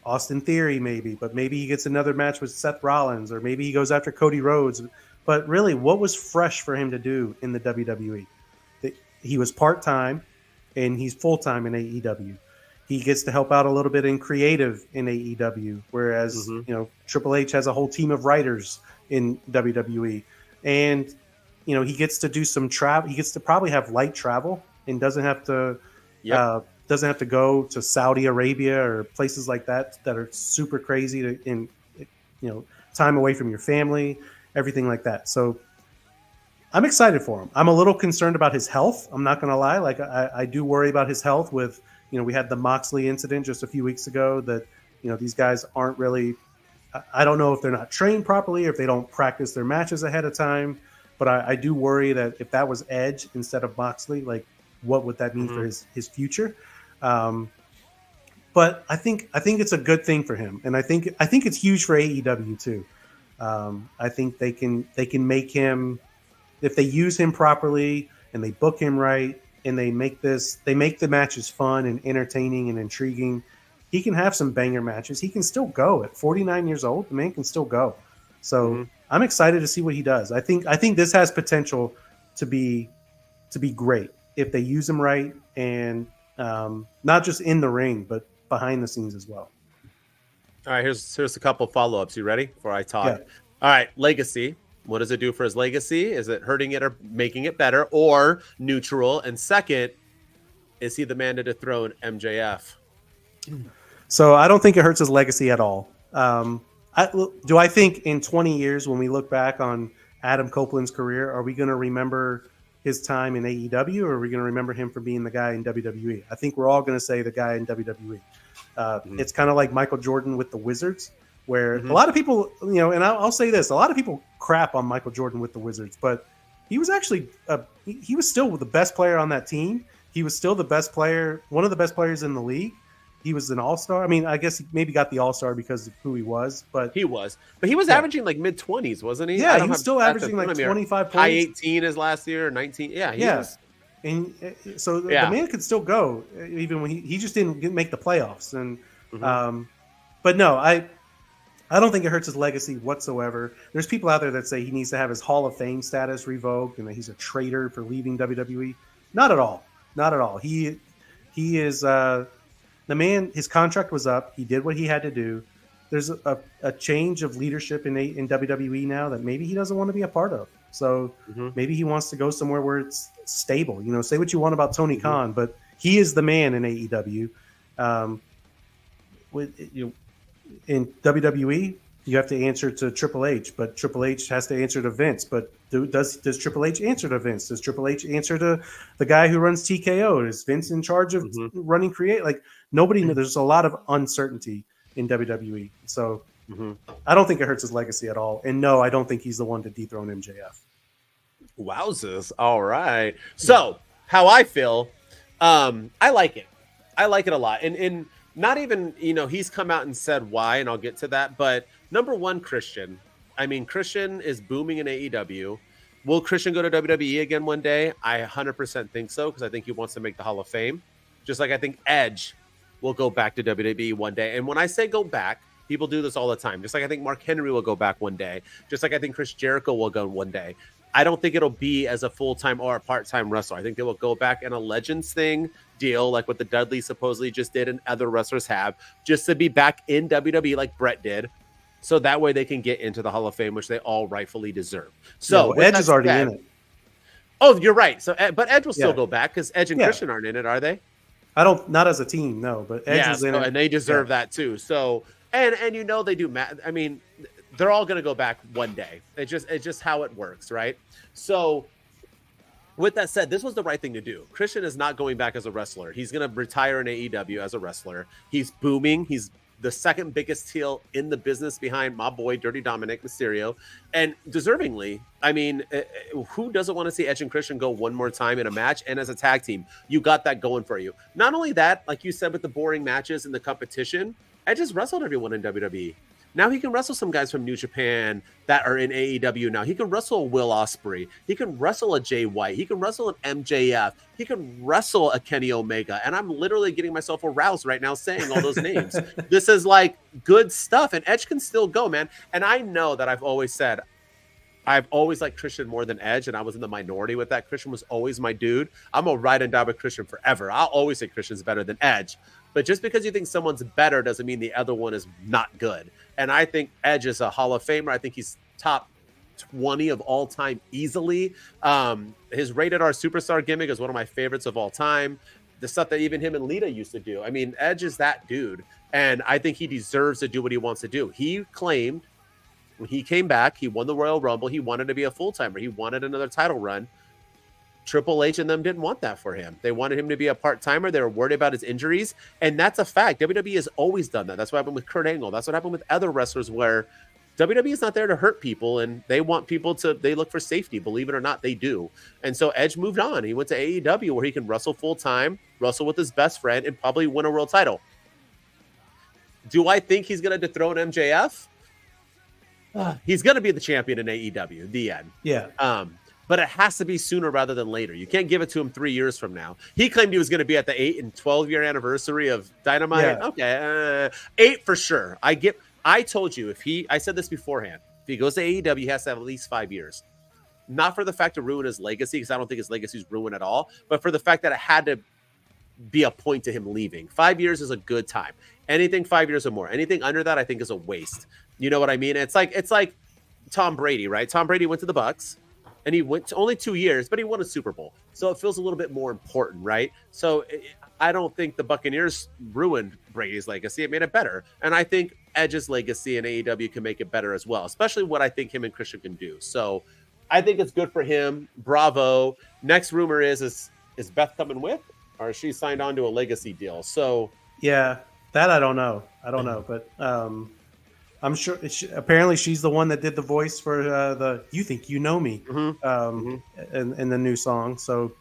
Austin Theory maybe, but maybe he gets another match with Seth Rollins, or maybe he goes after Cody Rhodes. But really, what was fresh for him to do in the WWE? He was part-time, and he's full-time in AEW. He gets to help out a little bit in creative in AEW, whereas Triple H has a whole team of writers in WWE, and he gets to do some travel. He gets to probably have light travel and doesn't have to go to Saudi Arabia or places like that are super crazy in time away from your family, everything like that. So I'm excited for him. I'm a little concerned about his health. I'm not going to lie. Like I do worry about his health with. We had the Moxley incident just a few weeks ago that, these guys aren't really, I don't know if they're not trained properly or if they don't practice their matches ahead of time. But I do worry that if that was Edge instead of Moxley, like what would that mean for his future? But I think it's a good thing for him. And I think it's huge for AEW too. I think they can make him, if they use him properly and they book him right, and they make the matches fun and entertaining and intriguing. He can have some banger matches. He can still go at 49 years old. The man can still go. So I'm excited to see what he does. I think this has potential to be great if they use him right, and not just in the ring, but behind the scenes as well. All right, here's a couple follow-ups. You ready? Before I talk. Yeah. All right, legacy. What does it do for his legacy? Is it hurting it or making it better, or neutral? And second, is he the man to dethrone MJF? So I don't think it hurts his legacy at all. Do I think in 20 years, when we look back on Adam Copeland's career, are we going to remember his time in AEW, or are we going to remember him for being the guy in WWE? I think we're all going to say the guy in WWE. It's kind of like Michael Jordan with the Wizards, where a lot of people, and I'll say this, a lot of people crap on Michael Jordan with the Wizards, but he was actually, he was still the best player on that team. He was still the best player, one of the best players in the league. He was an all-star. I mean, I guess he maybe got the all-star because of who he was, but he was averaging like mid-20s, wasn't he? Yeah, he was still averaging like 25 points. High 18 his last year, or 19. Yeah, he was. And so the Yeah. man could still go, even when he just didn't make the playoffs. And Mm-hmm. but no, I don't think it hurts his legacy whatsoever. There's people out there that say he needs to have his Hall of Fame status revoked and that he's a traitor for leaving WWE. Not at all. Not at all. He is the man. His contract was up. He did what he had to do. There's a change of leadership in WWE now that maybe he doesn't want to be a part of. So maybe he wants to go somewhere where it's stable. You know, say what you want about Tony Khan, but he is the man in AEW. In WWE, you have to answer to Triple H, but Triple H has to answer to Vince. But does Triple H answer to Vince? Does Triple H answer to the guy who runs TKO? Is Vince in charge of running Create? Like nobody knows. There's a lot of uncertainty in WWE. So I don't think it hurts his legacy at all. And no, I don't think he's the one to dethrone MJF. Wowzers. All right. So how I feel, I like it. I like it a lot. And not even, he's come out and said why, and I'll get to that. But number one, Christian. I mean, Christian is booming in AEW. Will Christian go to WWE again one day? I 100% think so, because I think he wants to make the Hall of Fame. Just like I think Edge will go back to WWE one day. And when I say go back, people do this all the time. Just like I think Mark Henry will go back one day. Just like I think Chris Jericho will go one day. I don't think it'll be as a full-time or a part-time wrestler. I think they will go back in a Legends thing deal, like what the Dudleys supposedly just did and other wrestlers have, just to be back in WWE like Brett did. So that way they can get into the Hall of Fame, which they all rightfully deserve. So Edge is already in it. Oh, you're right. So, but Edge will still go back because Edge and Christian aren't in it, are they? Not as a team, no, but Edge is in it. And they deserve that too. So, and they do, I mean, they're all going to go back one day. It's just how it works, right? So with that said, this was the right thing to do. Christian is not going back as a wrestler. He's going to retire in AEW as a wrestler. He's booming. He's the second biggest heel in the business behind my boy, Dirty Dominic Mysterio. And deservingly, I mean, who doesn't want to see Edge and Christian go one more time in a match? And as a tag team, you got that going for you. Not only that, like you said, with the boring matches and the competition, Edge has wrestled everyone in WWE. Now he can wrestle some guys from New Japan that are in AEW now. He can wrestle a Will Ospreay. He can wrestle a Jay White. He can wrestle an MJF. He can wrestle a Kenny Omega. And I'm literally getting myself aroused right now saying all those names. This is like good stuff. And Edge can still go, man. And I know that I've always said, I've always liked Christian more than Edge, and I was in the minority with that. Christian was always my dude. I'm going to ride and die with Christian forever. I'll always say Christian's better than Edge. But just because you think someone's better doesn't mean the other one is not good. And I think Edge is a Hall of Famer. I think he's top 20 of all time easily. His Rated R Superstar gimmick is one of my favorites of all time. The stuff that even him and Lita used to do. I mean, Edge is that dude. And I think he deserves to do what he wants to do. He claimed when he came back, he won the Royal Rumble. He wanted to be a full-timer. He wanted another title run. Triple H and them didn't want that for him. They wanted him to be a part-timer. They were worried about his injuries. And that's a fact. WWE has always done that. That's what happened with Kurt Angle. That's what happened with other wrestlers where WWE is not there to hurt people. And they want people they look for safety. Believe it or not, they do. And so Edge moved on. He went to AEW where he can wrestle full-time, wrestle with his best friend, and probably win a world title. Do I think he's going to dethrone MJF? He's going to be the champion in AEW, the end. Yeah. But it has to be sooner rather than later. You can't give it to him 3 years from now. He claimed he was going to be at the 8 and 12-year anniversary of Dynamite. Yeah. Okay, 8 for sure. I told you, I said this beforehand. If he goes to AEW, he has to have at least 5 years. Not for the fact to ruin his legacy, because I don't think his legacy is ruined at all, but for the fact that it had to be a point to him leaving. 5 years is a good time. Anything 5 years or more. Anything under that, I think, is a waste. You know what I mean? It's like Tom Brady, right? Tom Brady went to the Bucks, and he went to only 2 years, but he won a Super Bowl. So it feels a little bit more important, right? So I don't think the Buccaneers ruined Brady's legacy. It made it better. And I think Edge's legacy in AEW can make it better as well, especially what I think him and Christian can do. So I think it's good for him. Bravo. Next rumor is Beth coming with, or is she signed on to a legacy deal? So yeah, that I don't know. But I'm sure. Apparently, she's the one that did the voice for the "You Think You Know Me" in the new song. So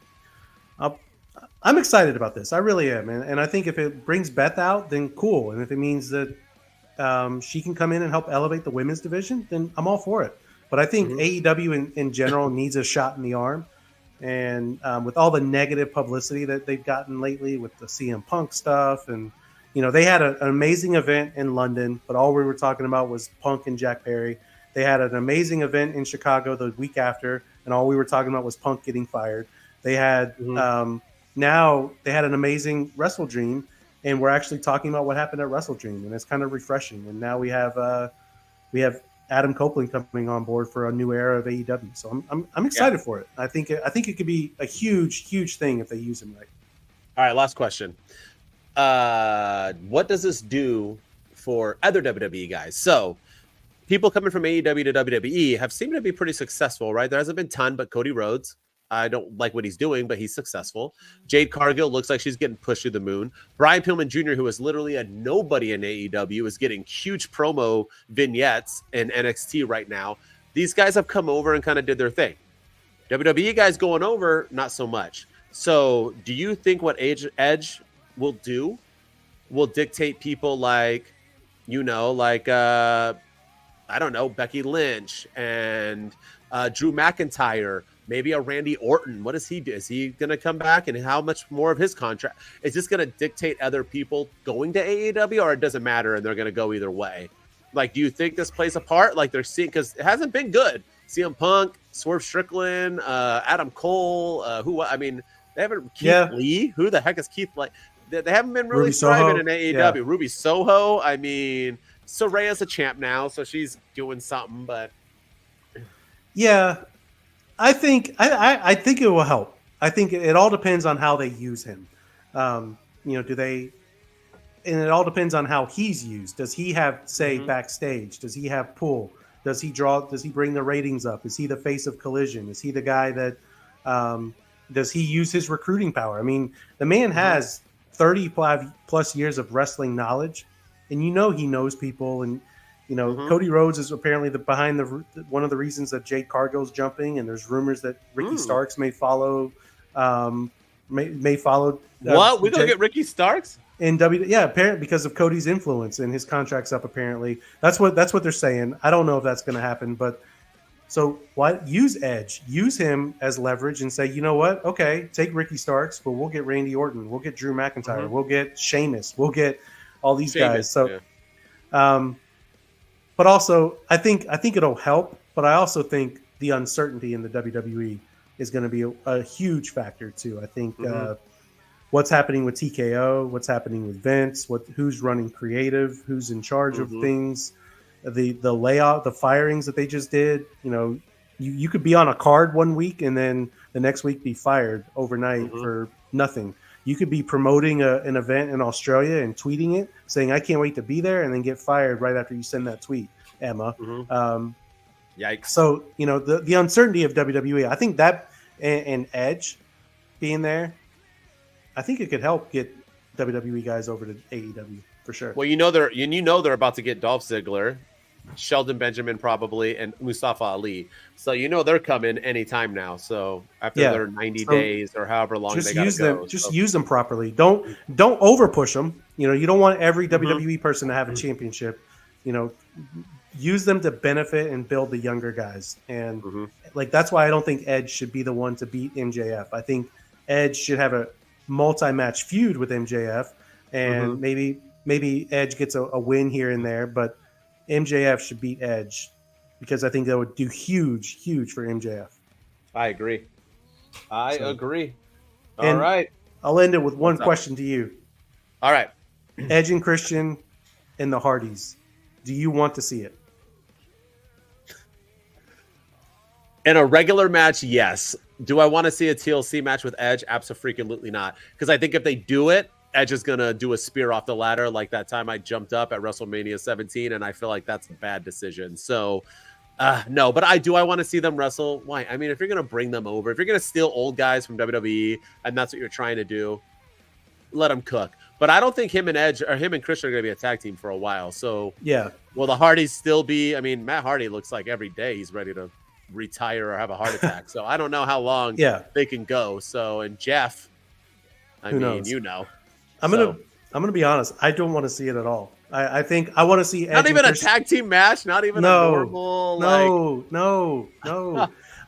I'm excited about this. I really am, and I think if it brings Beth out, then cool. And if it means that she can come in and help elevate the women's division, then I'm all for it. But I think AEW in general needs a shot in the arm, And with all the negative publicity that they've gotten lately with the CM Punk stuff, and they had an amazing event in London, but all we were talking about was Punk and Jack Perry. They had an amazing event in Chicago the week after, and all we were talking about was Punk getting fired. They had now they had an amazing WrestleDream, and we're actually talking about what happened at WrestleDream, and it's kind of refreshing. And now we have Adam Copeland coming on board for a new era of AEW. So I'm excited for it. I think it could be a huge thing if they use him right. All right, last question. What does this do for other WWE guys? So people coming from AEW to WWE have seemed to be pretty successful, right? There hasn't been a ton, but Cody Rhodes, I don't like what he's doing, but he's successful. Jade Cargill looks like she's getting pushed to the moon. Brian Pillman Jr., who is literally a nobody in AEW, is getting huge promo vignettes in NXT right now. These guys have come over and kind of did their thing. WWE guys going over, not so much. So do you think what Edge will do will dictate people like, I don't know, Becky Lynch and Drew McIntyre, maybe a Randy Orton? What does he do? Is he going to come back, and how much more of his contract? Is this going to dictate other people going to AEW, or it doesn't matter and they're going to go either way? Like, do you think this plays a part? Like they're seeing, because it hasn't been good. CM Punk, Swerve Strickland, Adam Cole, they haven't. Keith Lee, who the heck is Keith Lee? They haven't been really thriving in AEW. Yeah. Ruby Soho, Soraya's a champ now, so she's doing something, but yeah. I think it will help. I think it all depends on how they use him. And it all depends on how he's used. Does he have say backstage? Does he have pull? Does he bring the ratings up? Is he the face of Collision? Is he the guy that does he use his recruiting power? I mean, the man has 35 plus years of wrestling knowledge, and he knows people. And Cody Rhodes is apparently behind one of the reasons that Jade Cargill's jumping, and there's rumors that Ricky Starks may follow. May follow. What, we gonna get Ricky Starks in W? Yeah, apparently because of Cody's influence, and his contract's up. Apparently, that's what they're saying. I don't know if that's going to happen, but so use Edge, use him as leverage, and say, you know what? Okay, take Ricky Starks, but we'll get Randy Orton, we'll get Drew McIntyre, we'll get Sheamus, we'll get all these guys. So, but also, I think it'll help. But I also think the uncertainty in the WWE is going to be a huge factor too. I think what's happening with TKO, what's happening with Vince, who's running creative, who's in charge of things, the layout, the firings that they just did. You could be on a card one week and then the next week be fired overnight for nothing. You could be promoting an event in Australia and tweeting it, saying, I can't wait to be there, and then get fired right after you send that tweet, Emma. Yikes. So, the uncertainty of WWE, I think that and Edge being there, I think it could help get WWE guys over to AEW for sure. Well, they're about to get Dolph Ziggler, Sheldon Benjamin probably, and Mustafa Ali. So they're coming anytime now. So after their 90 days or however long they got to go. Use them properly. Don't over push them. You don't want every WWE person to have a championship. Use them to benefit and build the younger guys. And that's why I don't think Edge should be the one to beat MJF. I think Edge should have a multi-match feud with MJF, and maybe Edge gets a win here and there, but MJF should beat Edge because I think that would do huge for MJF. I agree. I agree. All and right. I'll end it with one question to you. All right. Edge and Christian and the Hardys. Do you want to see it? In a regular match, yes. Do I want to see a TLC match with Edge? Absolutely not. Because I think if they do it, Edge is going to do a spear off the ladder like that time I jumped up at WrestleMania 17, and I feel like that's a bad decision. So, no. But I want to see them wrestle. Why? I mean, if you're going to bring them over, if you're going to steal old guys from WWE, and that's what you're trying to do, let them cook. But I don't think him and Christian are going to be a tag team for a while. So, yeah. Will the Hardys still be? I mean, Matt Hardy looks like every day he's ready to retire or have a heart attack. So I don't know how long they can go. So, and Jeff, Who knows? I'm gonna be honest. I don't want to see it at all. I think I want to see Edge not even a tag team match, not even a normal. No.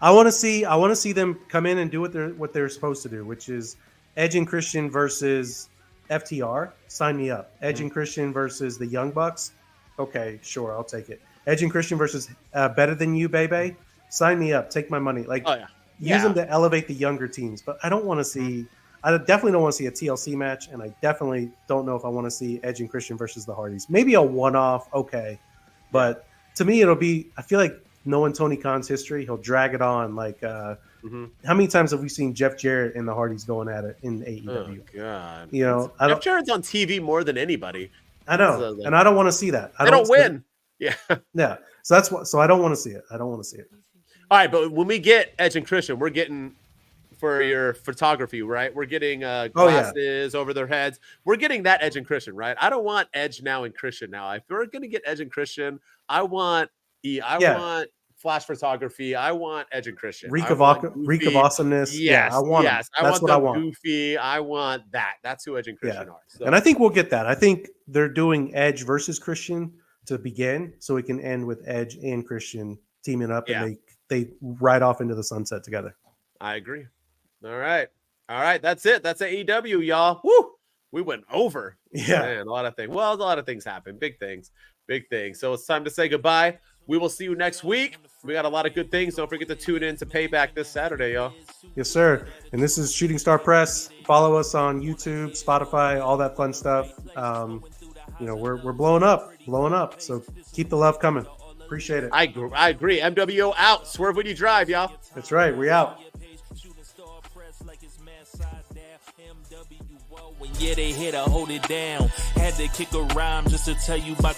I want to see them come in and do what they're supposed to do, which is Edge and Christian versus FTR. Sign me up. Edge and Christian versus the Young Bucks. Okay, sure, I'll take it. Edge and Christian versus Better Than You, baby. Sign me up. Take my money. Like, use them to elevate the younger teams. But I don't want to see. I definitely don't want to see a TLC match, and I definitely don't know if I want to see Edge and Christian versus the Hardys. Maybe a one-off, okay. But to me, it'll be. I feel like knowing Tony Khan's history, he'll drag it on. Like, how many times have we seen Jeff Jarrett and the Hardys going at it in AEW? Oh God, Jeff Jarrett's on TV more than anybody. I know, and I don't want to see that. They don't win. Yeah. So that's what. So I don't want to see it. I don't want to see it. All right, but when we get Edge and Christian, we're getting for your photography, right? We're getting glasses over their heads. We're getting that Edge and Christian, right? I don't want Edge now and Christian now. If we're gonna get Edge and Christian, I want flash photography. I want Edge and Christian. Reek of awesomeness. Yes, I want. Yes, that's what I want. Goofy. I want that. That's who Edge and Christian are. So. And I think we'll get that. I think they're doing Edge versus Christian to begin, so we can end with Edge and Christian teaming up, and they ride off into the sunset together. I agree. All right. That's it. That's AEW, y'all. Woo! We went over. Yeah. Man, a lot of things. Well, a lot of things happen. Big things. So it's time to say goodbye. We will see you next week. We got a lot of good things. Don't forget to tune in to Payback this Saturday, y'all. Yes, sir. And this is Shooting Star Press. Follow us on YouTube, Spotify, all that fun stuff. We're blowing up. So keep the love coming. Appreciate it. I agree. MWO out. Swerve when you drive, y'all. That's right. We out. Yeah, they hit to hold it down. Had to kick a rhyme just to tell you about